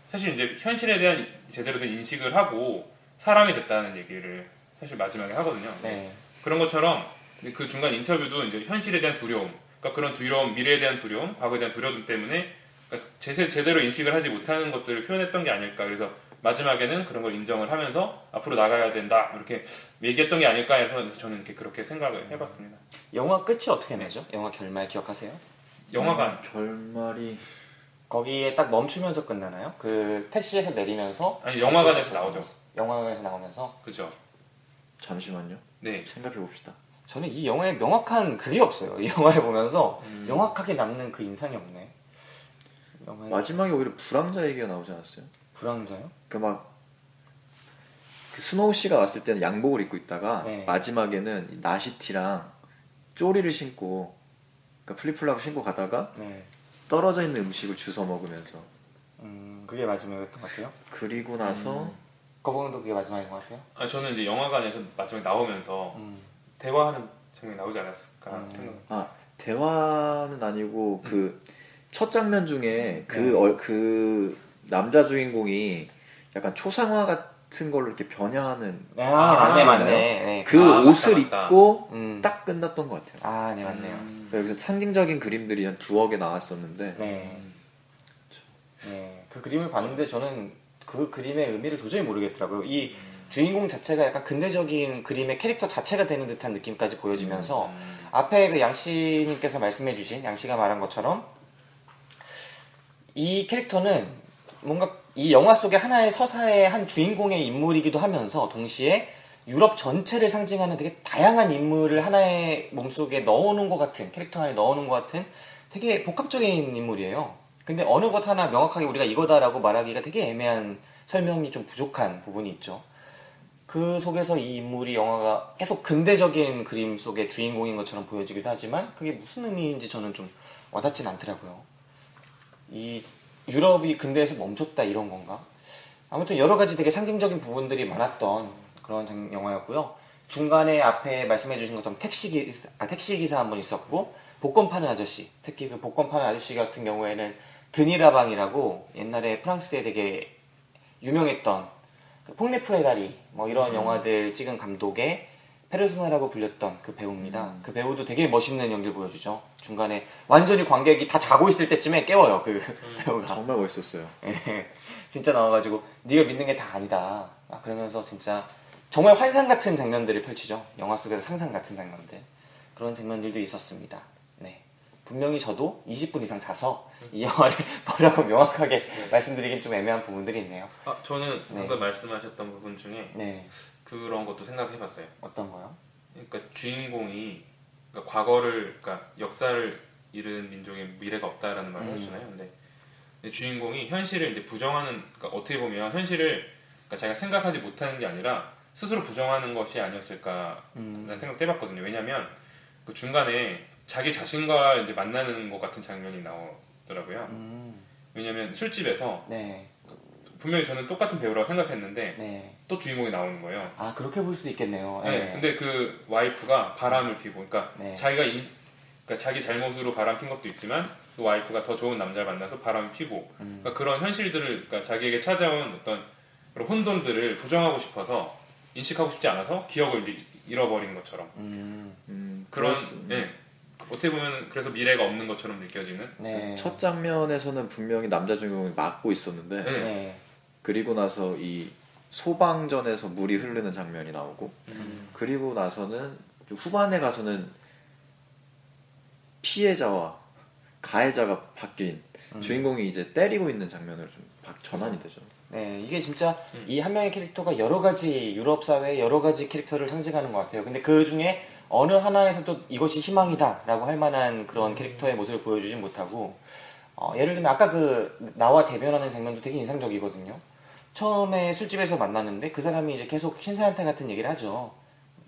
사실 이제 현실에 대한 제대로 된 인식을 하고 사람이 됐다는 얘기를 사실 마지막에 하거든요. 네. 그런 것처럼 그 중간 인터뷰도 이제 현실에 대한 두려움, 그러니까 그런 두려움, 미래에 대한 두려움, 과거에 대한 두려움 때문에 그러니까 제대로 인식을 하지 못하는 것들을 표현했던 게 아닐까. 그래서 마지막에는 그런 걸 인정을 하면서 앞으로 나가야 된다 이렇게 얘기했던 게 아닐까 해서 저는 이렇게 그렇게 생각을 해봤습니다. 영화 끝이 어떻게 나죠? 영화 결말 기억하세요? 영화관 결말이 거기에 딱 멈추면서 끝나나요? 그 택시에서 내리면서? 아니, 영화관에서 나오죠. 영화관에서 나오면서? 그죠. 잠시만요. 네. 생각해 봅시다. 저는 이 영화에 명확한 그게 없어요. 이 영화를 보면서 명확하게 남는 그 인상이 없네. 마지막에 오히려 불황자 얘기가 나오지 않았어요? 불황자요? 그러니까 그 스노우 씨가 왔을 때는 양복을 입고 있다가 네. 마지막에는 나시티랑 쪼리를 신고, 그러니까 플립플랍을 신고 가다가 네. 떨어져 있는 음식을 주워 먹으면서 그게 마지막이었던 것 같아요. 그리고 나서 거봉도 그게 마지막인 것 같아요. 아, 저는 이제 영화관에서 마지막에 나오면서 대화하는 장면이 나오지 않았을까 생각. 아, 대화는 아니고 그 첫 장면 중에 그 남자 주인공이 약간 초상화 같은 걸로 이렇게 변형하는 맞네. 네. 그 옷을 맞다. 입고 딱 끝났던 것 같아요. 아, 네, 맞네요. 여기서 상징적인 그림들이 한 2억에 나왔었는데 네. 네. 그 그림을 봤는데 저는 그 그림의 의미를 도저히 모르겠더라고요. 이 주인공 자체가 약간 근대적인 그림의 캐릭터 자체가 되는 듯한 느낌까지 보여지면서 앞에 그 양씨님께서 말씀해주신, 양씨가 말한 것처럼 이 캐릭터는 뭔가 이 영화 속의 하나의 서사의 한 주인공의 인물이기도 하면서 동시에 유럽 전체를 상징하는 되게 다양한 인물을 하나의 몸속에 넣어놓은 것 같은, 캐릭터 안에 넣어놓은 것 같은 되게 복합적인 인물이에요. 근데 어느 것 하나 명확하게 우리가 이거다라고 말하기가 되게 애매한, 설명이 좀 부족한 부분이 있죠. 그 속에서 이 인물이 영화가 계속 근대적인 그림 속의 주인공인 것처럼 보여지기도 하지만 그게 무슨 의미인지 저는 좀 와닿진 않더라고요. 이 유럽이 근대에서 멈췄다 이런 건가? 아무튼 여러 가지 되게 상징적인 부분들이 많았던 그런 영화였고요. 중간에 앞에 말씀해 주신 것처럼 택시기사 한 분 있었고, 복권 파는 아저씨, 특히 그 복권 파는 아저씨 같은 경우에는 드니라방이라고 옛날에 프랑스에 되게 유명했던 그 폭네프의 다리 뭐 이런 영화들 찍은 감독의 페르소나라고 불렸던 그 배우입니다. 그 배우도 되게 멋있는 연기를 보여주죠. 중간에 완전히 관객이 다 자고 있을 때쯤에 깨워요, 그 배우가. 정말 멋있었어요. 진짜 나와가지고 네가 믿는 게 다 아니다. 그러면서 진짜 정말 환상 같은 장면들을 펼치죠. 영화 속에서 상상 같은 장면들. 그런 장면들도 있었습니다. 네. 분명히 저도 20분 이상 자서 이 영화를 뭐라고 명확하게 말씀드리긴 좀 애매한 부분들이 있네요. 저는 방금 말씀하셨던 부분 중에 그런 것도 생각해봤어요. 어떤 거요? 그러니까 주인공이 그러니까 과거를, 그러니까 역사를 잃은 민족의 미래가 없다라는 말을 하잖아요. 근데 주인공이 현실을 이제 부정하는, 그러니까 어떻게 보면 현실을 그러니까 자기가 생각하지 못하는 게 아니라 스스로 부정하는 것이 아니었을까라는 생각도 해봤거든요. 왜냐하면 그 중간에 자기 자신과 이제 만나는 것 같은 장면이 나오더라고요. 왜냐하면 술집에서 분명히 저는 똑같은 배우라고 생각했는데 또 주인공이 나오는 거예요. 아, 그렇게 볼 수도 있겠네요. 네. 근데 그 와이프가 바람을 피고, 그러니까 자기가 그러니까 자기 잘못으로 바람 핀 것도 있지만 그 와이프가 더 좋은 남자를 만나서 바람을 피고, 그러니까 그런 현실들을, 그러니까 자기에게 찾아온 어떤 그런 혼돈들을 부정하고 싶어서 인식하고 싶지 않아서 기억을 이제 잃어버린 것처럼 그런 어떻게 보면 그래서 미래가 없는 것처럼 느껴지는. 첫 장면에서는 분명히 남자 주인공이 막고 있었는데 그리고 나서 이 소방전에서 물이 흐르는 장면이 나오고 그리고 나서는 후반에 가서는 피해자와 가해자가 바뀐 주인공이 이제 때리고 있는 장면으로 좀 전환이 되죠. 네, 이게 진짜 이 한 명의 캐릭터가 여러 가지 유럽 사회의 여러 가지 캐릭터를 상징하는 것 같아요. 근데 그 중에 어느 하나에서도 이것이 희망이다라고 할 만한 그런 캐릭터의 모습을 보여주진 못하고, 예를 들면 아까 그 나와 대면하는 장면도 되게 인상적이거든요. 처음에 술집에서 만났는데 그 사람이 이제 계속 신사한테 같은 얘기를 하죠.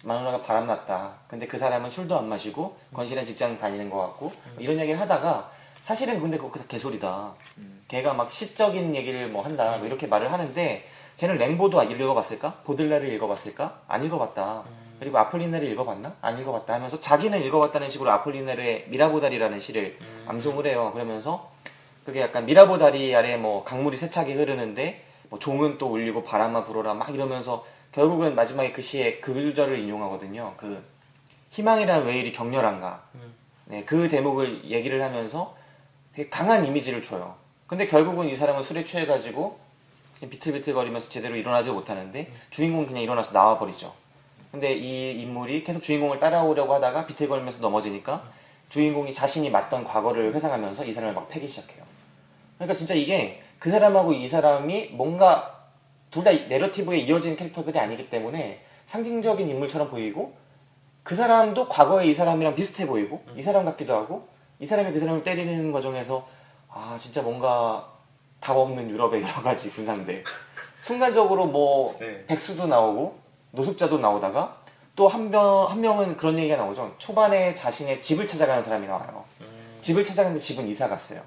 마누라가 바람났다. 근데 그 사람은 술도 안 마시고 건실한 직장 다니는 것 같고 이런 얘기를 하다가 사실은 근데 그거 다 개소리다. 걔가 막 시적인 얘기를 뭐 한다. 뭐 이렇게 말을 하는데 걔는 랭보도 읽어봤을까? 보들레를 읽어봤을까? 안 읽어봤다. 그리고 아폴리네를 읽어봤나? 안 읽어봤다 하면서 자기는 읽어봤다는 식으로 아폴리네의 미라보다리라는 시를 암송을 해요. 그러면서 그게 약간 미라보다리 아래 뭐 강물이 세차게 흐르는데 뭐 종은 또 울리고 바람아 불어라 막 이러면서 결국은 마지막에 그 시에 그 구절을 인용하거든요. 그 희망이라는 왜 이리 격렬한가. 네, 그 대목을 얘기를 하면서 되게 강한 이미지를 줘요. 근데 결국은 이 사람은 술에 취해가지고 그냥 비틀비틀거리면서 제대로 일어나지 못하는데 주인공은 그냥 일어나서 나와버리죠. 근데 이 인물이 계속 주인공을 따라오려고 하다가 비틀거리면서 넘어지니까 주인공이 자신이 맞던 과거를 회상하면서 이 사람을 막 패기 시작해요. 그러니까 진짜 이게 그 사람하고 이 사람이 뭔가 둘 다 내러티브에 이어진 캐릭터들이 아니기 때문에 상징적인 인물처럼 보이고 그 사람도 과거의 이 사람이랑 비슷해 보이고 이 사람 같기도 하고 이 사람이 그 사람을 때리는 과정에서 아 진짜 뭔가 답 없는 유럽의 여러 가지 분상들 순간적으로 뭐 백수도 나오고 노숙자도 나오다가 또 한 명은 그런 얘기가 나오죠. 초반에 자신의 집을 찾아가는 사람이 나와요. 집을 찾아가는데 집은 이사 갔어요.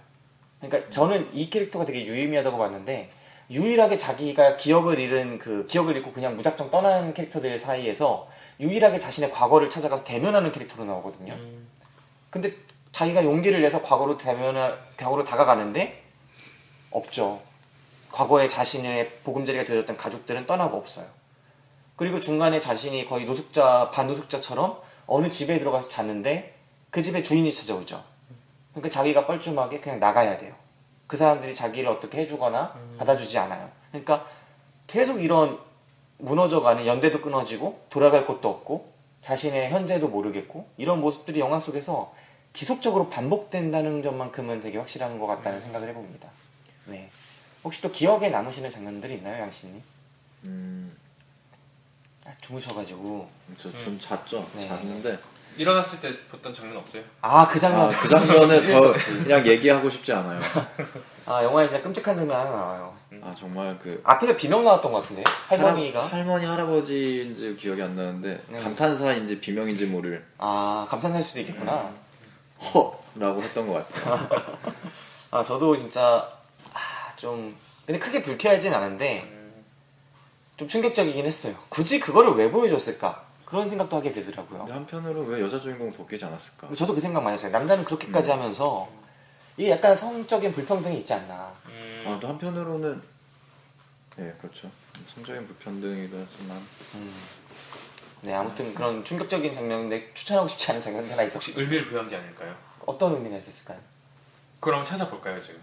그러니까 저는 이 캐릭터가 되게 유의미하다고 봤는데 유일하게 자기가 기억을 잃고 그냥 무작정 떠난 캐릭터들 사이에서 유일하게 자신의 과거를 찾아가서 대면하는 캐릭터로 나오거든요. 근데 자기가 용기를 내서 과거로 다가가는데 없죠. 과거에 자신의 보금자리가 되어졌던 가족들은 떠나고 없어요. 그리고 중간에 자신이 거의 반노숙자처럼 어느 집에 들어가서 잤는데 그 집에 주인이 찾아오죠. 그러니까 자기가 뻘쭘하게 그냥 나가야 돼요. 그 사람들이 자기를 어떻게 해주거나 받아주지 않아요. 그러니까 계속 이런 무너져가는 연대도 끊어지고 돌아갈 곳도 없고 자신의 현재도 모르겠고 이런 모습들이 영화 속에서 지속적으로 반복된다는 점만큼은 되게 확실한 것 같다는 생각을 해봅니다. 네. 혹시 또 기억에 남으시는 장면들이 있나요, 양씨님? 주무셔가지고 저 좀 잤죠. 잤는데 일어났을 때 봤던 장면 없어요? 아, 그 장면. 그 장면은 더 그냥 얘기하고 싶지 않아요. 아, 영화에 진짜 끔찍한 장면 하나 나와요. 아, 정말 그 앞에서 비명 나왔던 것 같은데 할머니가 할머니 할아버지인지 기억이 안 나는데 감탄사인지 비명인지 모를. 아, 감탄사일 수도 있겠구나. 라고 했던 것 같아요. 아, 저도 진짜 좀 근데 크게 불쾌하진 않은데 좀 충격적이긴 했어요. 굳이 그거를 왜 보여줬을까? 그런 생각도 하게 되더라고요. 근데 한편으로 왜 여자 주인공은 벗기지 않았을까? 저도 그 생각 많이 했어요. 남자는 그렇게까지 하면서 이게 약간 성적인 불평등이 있지 않나. 아, 또 한편으로는 그렇죠. 성적인 불평등이기도 하지만 네, 아무튼 그런 충격적인 장면인데 추천하고 싶지 않은 장면이 하나 있었어요. 혹시 의미를 부여한 게 아닐까요? 어떤 의미가 있었을까요? 그럼 찾아볼까요 지금?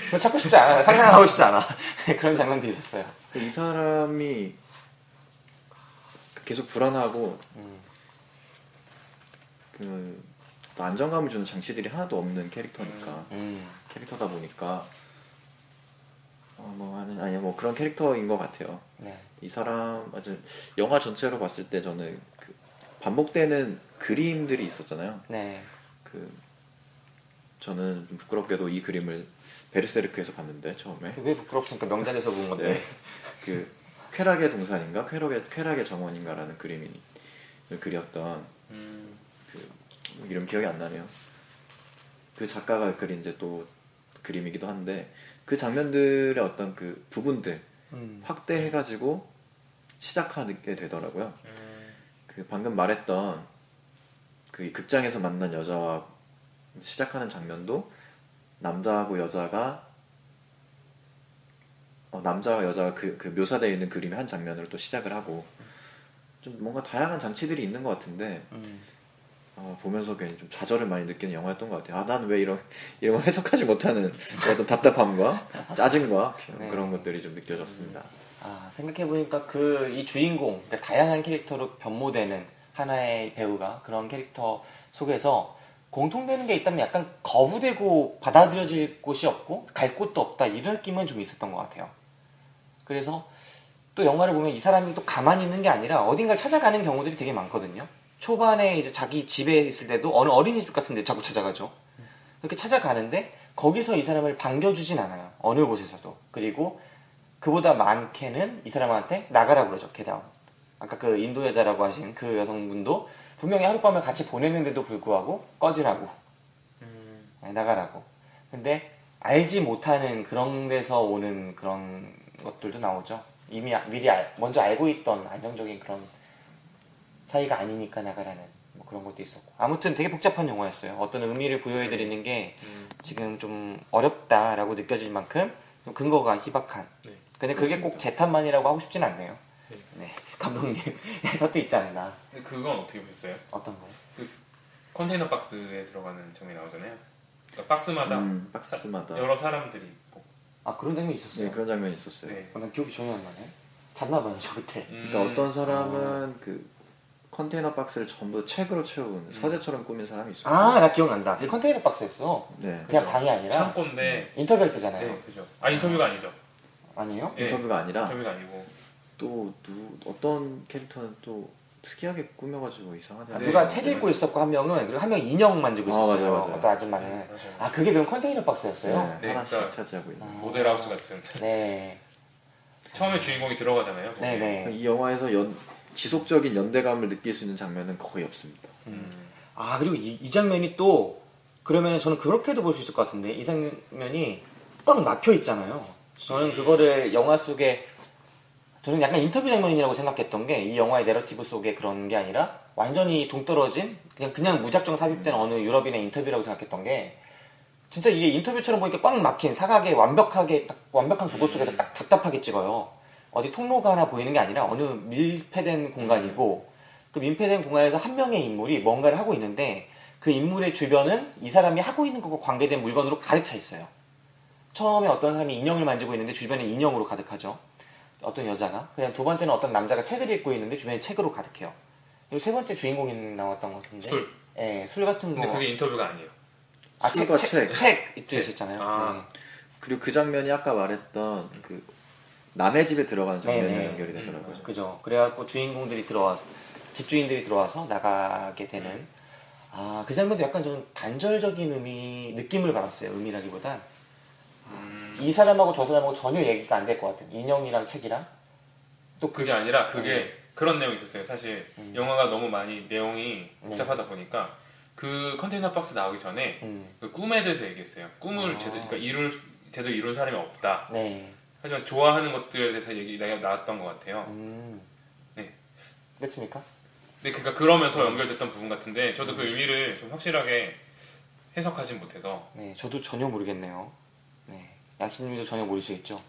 그거 찾고 싶지 않아요. 상상하고 싶지 않아. 그런 장면도 있었어요. 이 사람이 계속 불안하고 또 안정감을 주는 장치들이 하나도 없는 캐릭터니까 캐릭터다 보니까 뭐 그런 캐릭터인 것 같아요. 네. 이 사람 아주 영화 전체로 봤을 때 저는 그 반복되는 그림들이 있었잖아요. 네. 저는 좀 부끄럽게도 이 그림을 베르세르크에서 봤는데 처음에. 왜 부끄럽습니까? 명작에서 본 건데. 네. 그 쾌락의 동산인가 쾌락의 정원인가라는 그림을 그렸던 그 이름 기억이 안 나네요. 그 작가가 그린 이제 또 그림이기도 한데 그 장면들의 어떤 그 부분들 확대해가지고 시작하게 되더라고요. 그 방금 말했던 그 극장에서 만난 여자와 시작하는 장면도 남자와 여자가 그 묘사되어 있는 그림의 한 장면으로 또 시작을 하고 좀 뭔가 다양한 장치들이 있는 것 같은데 보면서 괜히 좀 좌절을 많이 느끼는 영화였던 것 같아요. 난 왜 이런 걸 해석하지 못하는 어떤 답답함과 짜증과 네. 그런 것들이 좀 느껴졌습니다. 생각해보니까 이 주인공, 그러니까 다양한 캐릭터로 변모되는 하나의 배우가 그런 캐릭터 속에서 공통되는 게 있다면 약간 거부되고 받아들여질 곳이 없고 갈 곳도 없다 이런 느낌은 좀 있었던 것 같아요. 그래서 또 영화를 보면 이 사람이 또 가만히 있는 게 아니라 어딘가를 찾아가는 경우들이 되게 많거든요. 초반에 이제 자기 집에 있을 때도 어느 어린이집 같은 데 자꾸 찾아가죠. 이렇게 찾아가는데 거기서 이 사람을 반겨주진 않아요. 어느 곳에서도. 그리고 그보다 많게는 이 사람한테 나가라고 그러죠. 게다가 아까 그 인도 여자라고 하신 그 여성분도 분명히 하룻밤을 같이 보냈는데도 불구하고 꺼지라고 나가라고. 근데 알지 못하는 그런 데서 오는 그런 것들도 나오죠. 이미 미리 먼저 알고 있던 안정적인 그런 사이가 아니니까 나가라는 뭐 그런 것도 있었고. 아무튼 되게 복잡한 영화였어요. 어떤 의미를 부여해드리는 게 지금 좀 어렵다라고 느껴질 만큼 좀 근거가 희박한. 근데 그게 꼭 제 탓만이라고 하고 싶진 않네요. 네. 감독님 탓도 있지 않나. 그건 어떻게 보셨어요? 어떤 거요? 그 컨테이너 박스에 들어가는 장면이 나오잖아요. 그러니까 박스마다 여러 사람들이 있고. 그런 장면이 있었어요? 네, 그런 장면이 있었어요. 네. 난 기억이 전혀 안 나네. 잤나봐요 저 그때. 그러니까 어떤 사람은 그 컨테이너 박스를 전부 책으로 채운 서재처럼 꾸민 사람이 있었어요. 나 기억난다. 그 컨테이너 박스였어. 네. 그냥 방이 아니라 창고인데 인터뷰할 때잖아요. 네, 그죠. 인터뷰가 아니죠. 아니에요? 네. 인터뷰가 아니라 인터뷰가 아니고 또 어떤 캐릭터는 또 특이하게 꾸며가지고 이상하네. 누가 책 읽고 있었고 한 명은 그리고 한 명 인형 만지고 있었어요. 맞아요. 어떤 아줌마는. 그게 그럼 컨테이너 박스였어요? 네, 하나씩 그러니까 차지하고 있는. 모델하우스 같은. 네. 처음에 주인공이 들어가잖아요. 네네. 이 영화에서 지속적인 연대감을 느낄 수 있는 장면은 거의 없습니다. 그리고 이 장면이 또 그러면 저는 그렇게도 볼 수 있을 것 같은데 이 장면이 꽉 막혀 있잖아요. 저는 그거를 영화 속에 저는 약간 인터뷰 장면이라고 생각했던 게 이 영화의 내러티브 속에 그런 게 아니라 완전히 동떨어진 그냥 무작정 삽입된 어느 유럽인의 인터뷰라고 생각했던 게 진짜 이게 인터뷰처럼 보니까 꽉 막힌 사각의 완벽한 구도 속에서 딱 답답하게 찍어요. 어디 통로가 하나 보이는 게 아니라 어느 밀폐된 공간이고 그 밀폐된 공간에서 한 명의 인물이 뭔가를 하고 있는데 그 인물의 주변은 이 사람이 하고 있는 것과 관계된 물건으로 가득 차 있어요. 처음에 어떤 사람이 인형을 만지고 있는데 주변에 인형으로 가득하죠. 어떤 여자가. 그냥 두 번째는 어떤 남자가 책을 읽고 있는데 주변에 책으로 가득해요. 그리고 세 번째 주인공이 나왔던 것 같은데 술. 네, 술 같은 거. 근데 그게 인터뷰가 아니에요. 술과 책 이쪽에 있었잖아요. 네. 그리고 그 장면이 아까 말했던 그 남의 집에 들어가는 장면이 네네. 연결이 되더라고요. 그죠. 그래갖고 주인공들이 들어와서 집주인들이 들어와서 나가게 되는 그 장면도 약간 좀 단절적인 느낌을 받았어요. 의미라기보단 이 사람하고 저 사람하고 전혀 얘기가 안 될 것 같은 인형이랑 책이랑 또 그게 아니라 그런 내용이 있었어요. 사실 영화가 너무 많이 내용이 복잡하다 보니까 그 컨테이너 박스 나오기 전에 그 꿈에 대해서 얘기했어요. 꿈을 제대로 이룬 사람이 없다. 네. 하지만 좋아하는 것들에 대해서 얘기가 나왔던 것 같아요. 네. 그렇습니까? 네, 그러니까 그러면서 연결됐던 부분 같은데 저도 그 의미를 좀 확실하게 해석하진 못해서. 네, 저도 전혀 모르겠네요. 네, 양신님도 전혀 모르시겠죠?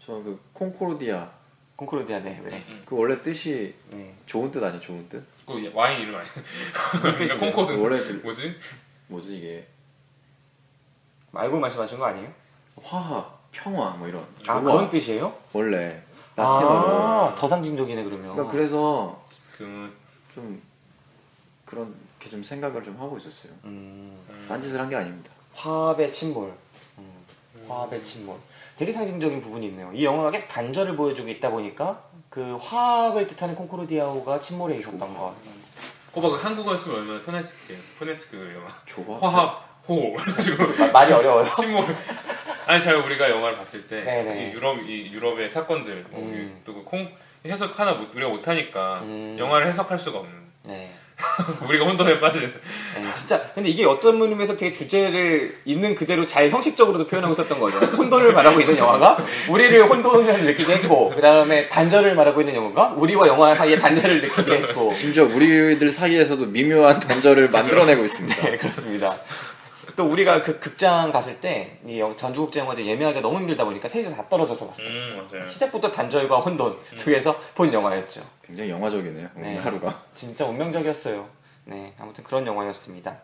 저 그 콩코르디아, 네, 왜? 그 원래 뜻이 좋은 뜻 아니에요? 좋은 뜻? 그 와인 이름 아니에요? 그러니까 콩코드 원래 뭐지 이게 알고 말씀하신 거 아니에요? 화합, 평화 뭐 이런. 아, 그런 뜻이에요? 원래 라틴어로. 더 상징적이네 그러면. 그러니까 그래서 그 좀 그렇게 좀 생각을 좀 하고 있었어요. 딴짓을 한 게 아닙니다. 화합의 침몰. 화합의 침몰. 되게 상징적인 부분이 있네요. 이 영화가 계속 단절을 보여주고 있다 보니까 그 화합을 뜻하는 콩코르디아호가 침몰해 있었던 것. 그 한국어 쓰면 얼마나 편했을게요. 그 영화. 조합. 화합, 호. 말이 어려워요. 침몰. 아니 잘 우리가 영화를 봤을 때 네네. 이 유럽의 사건들 또 해석 하나 우리가 못하니까 영화를 해석할 수가 없는. 네. 우리가 혼돈에 빠진. 네, 진짜. 근데 이게 어떤 의미에서 되게 주제를 있는 그대로 잘 형식적으로도 표현하고 있었던 거죠. 혼돈을 말하고 있는 영화가 우리를 혼돈을 느끼게 했고, 그 다음에 단절을 말하고 있는 영화가 우리와 영화 사이에 단절을 느끼게 했고. 심지어 우리들 사이에서도 미묘한 단절을 만들어내고 있습니다. 네, 그렇습니다. 또 우리가 그 극장 갔을 때 이 전주국제영화제 예매하기가 너무 힘들다 보니까 셋이서 다 떨어져서 봤어요. 맞아요. 시작부터 단절과 혼돈 속에서 본 영화였죠. 굉장히 영화적이네요. 오늘 하루가. 진짜 운명적이었어요. 네, 아무튼 그런 영화였습니다.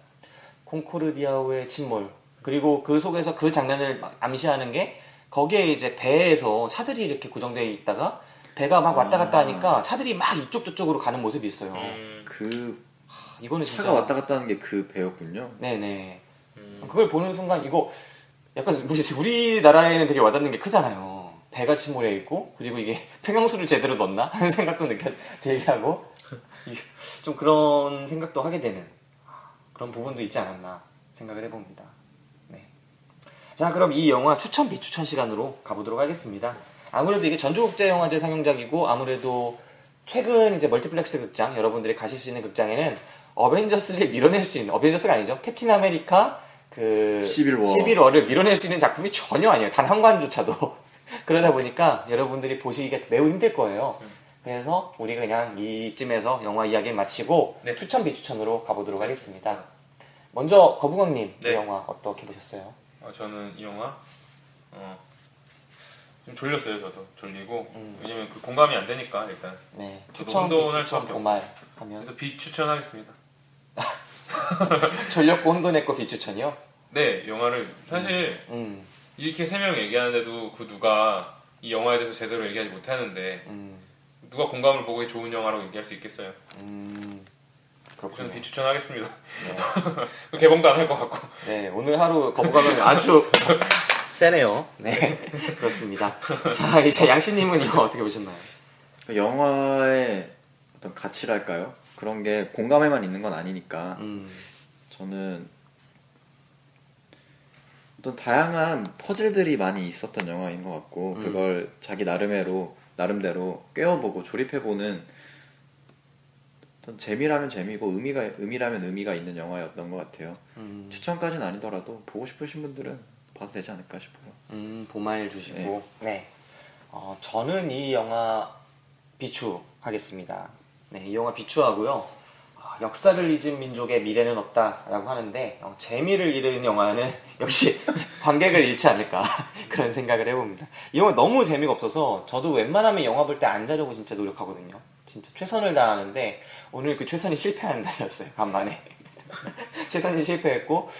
콩코르디아호의 침몰. 그리고 그 속에서 그 장면을 암시하는 게 거기에 이제 배에서 차들이 이렇게 고정되어 있다가 배가 막 왔다 갔다 하니까 차들이 막 이쪽 저쪽으로 가는 모습이 있어요. 이거는 진짜 차가 왔다 갔다 하는 게 그 배였군요. 네네. 그걸 보는 순간 이거 약간 우리나라에는 되게 와닿는 게 크잖아요. 배가 침몰해 있고 그리고 이게 평형수를 제대로 넣나 하는 생각도 되게 하고 좀 그런 생각도 하게 되는 그런 부분도 있지 않았나 생각을 해봅니다. 네. 자, 그럼 이 영화 추천 비추천 시간으로 가보도록 하겠습니다. 아무래도 이게 전주국제영화제 상영작이고 아무래도 최근 이제 멀티플렉스 극장 여러분들이 가실 수 있는 극장에는 어벤져스를 밀어낼 수 있는 어벤져스가 아니죠. 캡틴 아메리카 그 11월을 밀어낼 수 있는 작품이 전혀 아니에요. 단 한 관조차도. 그러다 보니까 여러분들이 보시기가 매우 힘들 거예요. 그래서 우리 그냥 이쯤에서 영화 이야기를 마치고 추천 비추천으로 가보도록 하겠습니다. 먼저 거북왕님 이 영화 어떻게 보셨어요? 저는 이 영화 좀 졸렸어요. 저도 졸리고 왜냐면 그 공감이 안 되니까 일단 추천 혼돈할 수밖에 없고 하면 그래서 비추천하겠습니다. 졸렸고 혼돈했고 비추천이요? 네, 영화를 사실 이렇게 세 명 얘기하는데도 그 누가 이 영화에 대해서 제대로 얘기하지 못하는데 누가 공감을 보고 좋은 영화라고 얘기할 수 있겠어요? 저는 비추천하겠습니다. 네. 개봉도 안 할 것 같고. 네, 오늘 하루 거부감은 아주 세네요. 네, 그렇습니다. 자, 이제 양씨님은 이거 어떻게 보셨나요? 영화의 어떤 가치랄까요? 그런 게 공감에만 있는 건 아니니까 저는 어떤 다양한 퍼즐들이 많이 있었던 영화인 것 같고 그걸 자기 나름대로 꿰어보고 조립해보는 어떤 재미라면 재미고 의미라면 의미가 있는 영화였던 것 같아요. 추천까지는 아니더라도 보고 싶으신 분들은 봐도 되지 않을까 싶어요. 보말 주시고 네. 저는 이 영화 비추하겠습니다. 네, 이 영화 비추하고요. 역사를 잊은 민족의 미래는 없다라고 하는데 재미를 잃은 영화는 역시 관객을 잃지 않을까 그런 생각을 해봅니다. 이 영화 너무 재미가 없어서 저도 웬만하면 영화 볼 때 안 자려고 진짜 노력하거든요. 진짜 최선을 다하는데 오늘 그 최선이 실패한 날이었어요. 간만에 최선이 실패했고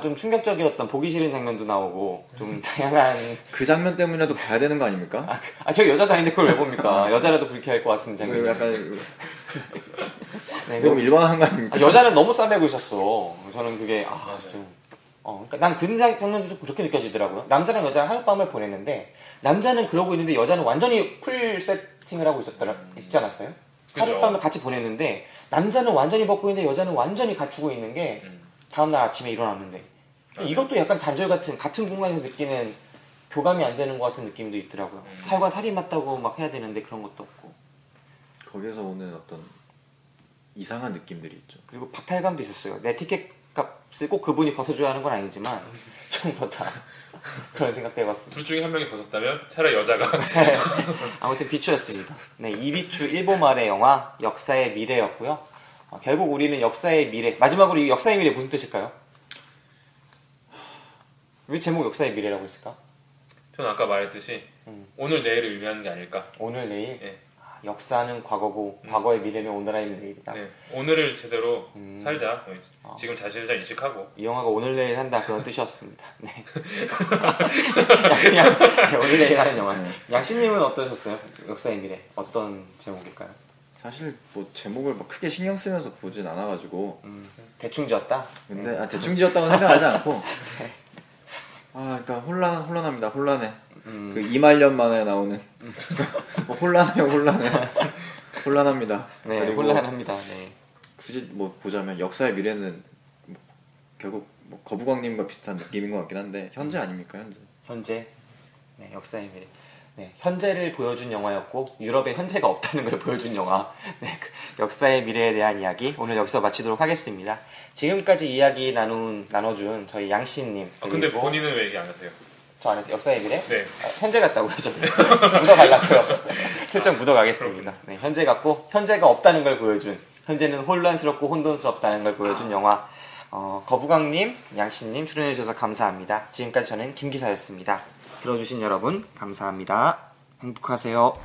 좀 충격적이었던 보기 싫은 장면도 나오고 좀 다양한 그 장면 때문이라도 봐야 되는 거 아닙니까? 저 여자도 아닌데 그걸 왜 봅니까? 여자라도 불쾌할 것 같은 장면. 약간 네, 너무 일반한 거 아닙니까? 여자는 너무 싸매고 있었어. 저는 그게 그러니까 난 그 장면도 좀 그렇게 느껴지더라고요. 남자랑 여자랑 하룻밤을 보냈는데 남자는 그러고 있는데 여자는 완전히 풀 세팅을 하고 있지 않았어요? 하룻밤을 같이 보냈는데 남자는 완전히 벗고 있는데 여자는 완전히 갖추고 있는 게 다음날 아침에 일어났는데 이것도 약간 단절 같은 공간에서 느끼는 교감이 안 되는 것 같은 느낌도 있더라고요. 살과 살이 맞다고 막 해야 되는데 그런 것도 없고 거기에서 오는 어떤 이상한 느낌들이 있죠. 그리고 박탈감도 있었어요. 내 티켓 값을 꼭 그분이 벗어줘야 하는 건 아니지만 좀 그렇다 그런 생각도 해봤습니다. 둘 중에 한 명이 벗었다면 차라리 여자가 아무튼 비추였습니다. 네, 이비추 일본말의 영화 역사의 미래였고요. 결국 우리는 역사의 미래, 마지막으로 이 역사의 미래 무슨 뜻일까요? 왜 제목 역사의 미래라고 했을까? 저는 아까 말했듯이 오늘 내일을 의미하는 게 아닐까. 오늘 내일? 네. 역사는 과거고 과거의 미래는 오늘아니면 내일이다. 네, 오늘을 제대로 살자. 지금 자신을 잘 인식하고. 이 영화가 오늘 내일 한다 그런 뜻이었습니다. 네. 그냥 오늘 내일 하는 영화. 양씨님은 어떠셨어요? 역사의 미래 어떤 제목일까요? 사실 뭐 제목을 막 크게 신경 쓰면서 보진 않아가지고 대충 지었다. 근데 대충 지었다고 생각하지 않고 그러니까 혼란합니다. 혼란해. 그 2만 만에 나오는 혼란해요. 혼란합니다. 네, 그리고 혼란합니다. 네. 굳이 뭐 보자면 역사의 미래는 뭐 결국 뭐 거부광님과 비슷한 느낌인 것 같긴 한데 현재 아닙니까 현재. 네, 역사의 미래. 네, 현재를 보여준 영화였고 유럽에 현재가 없다는 걸 보여준 영화. 네, 역사의 미래에 대한 이야기 오늘 여기서 마치도록 하겠습니다. 지금까지 이야기 나눠준 저희 양씨님. 근데 본인은 왜 얘기 안 하세요? 저 안 했어요. 역사의 미래? 네. 현재 같다고요, 저도. 묻어가려고요. 슬쩍 묻어가겠습니다. 네, 현재 같고 현재가 없다는 걸 보여준, 현재는 혼란스럽고 혼돈스럽다는 걸 보여준 영화. 거부광님, 양씨님 출연해주셔서 감사합니다. 지금까지 저는 김기사였습니다. 들어주신 여러분 감사합니다. 행복하세요.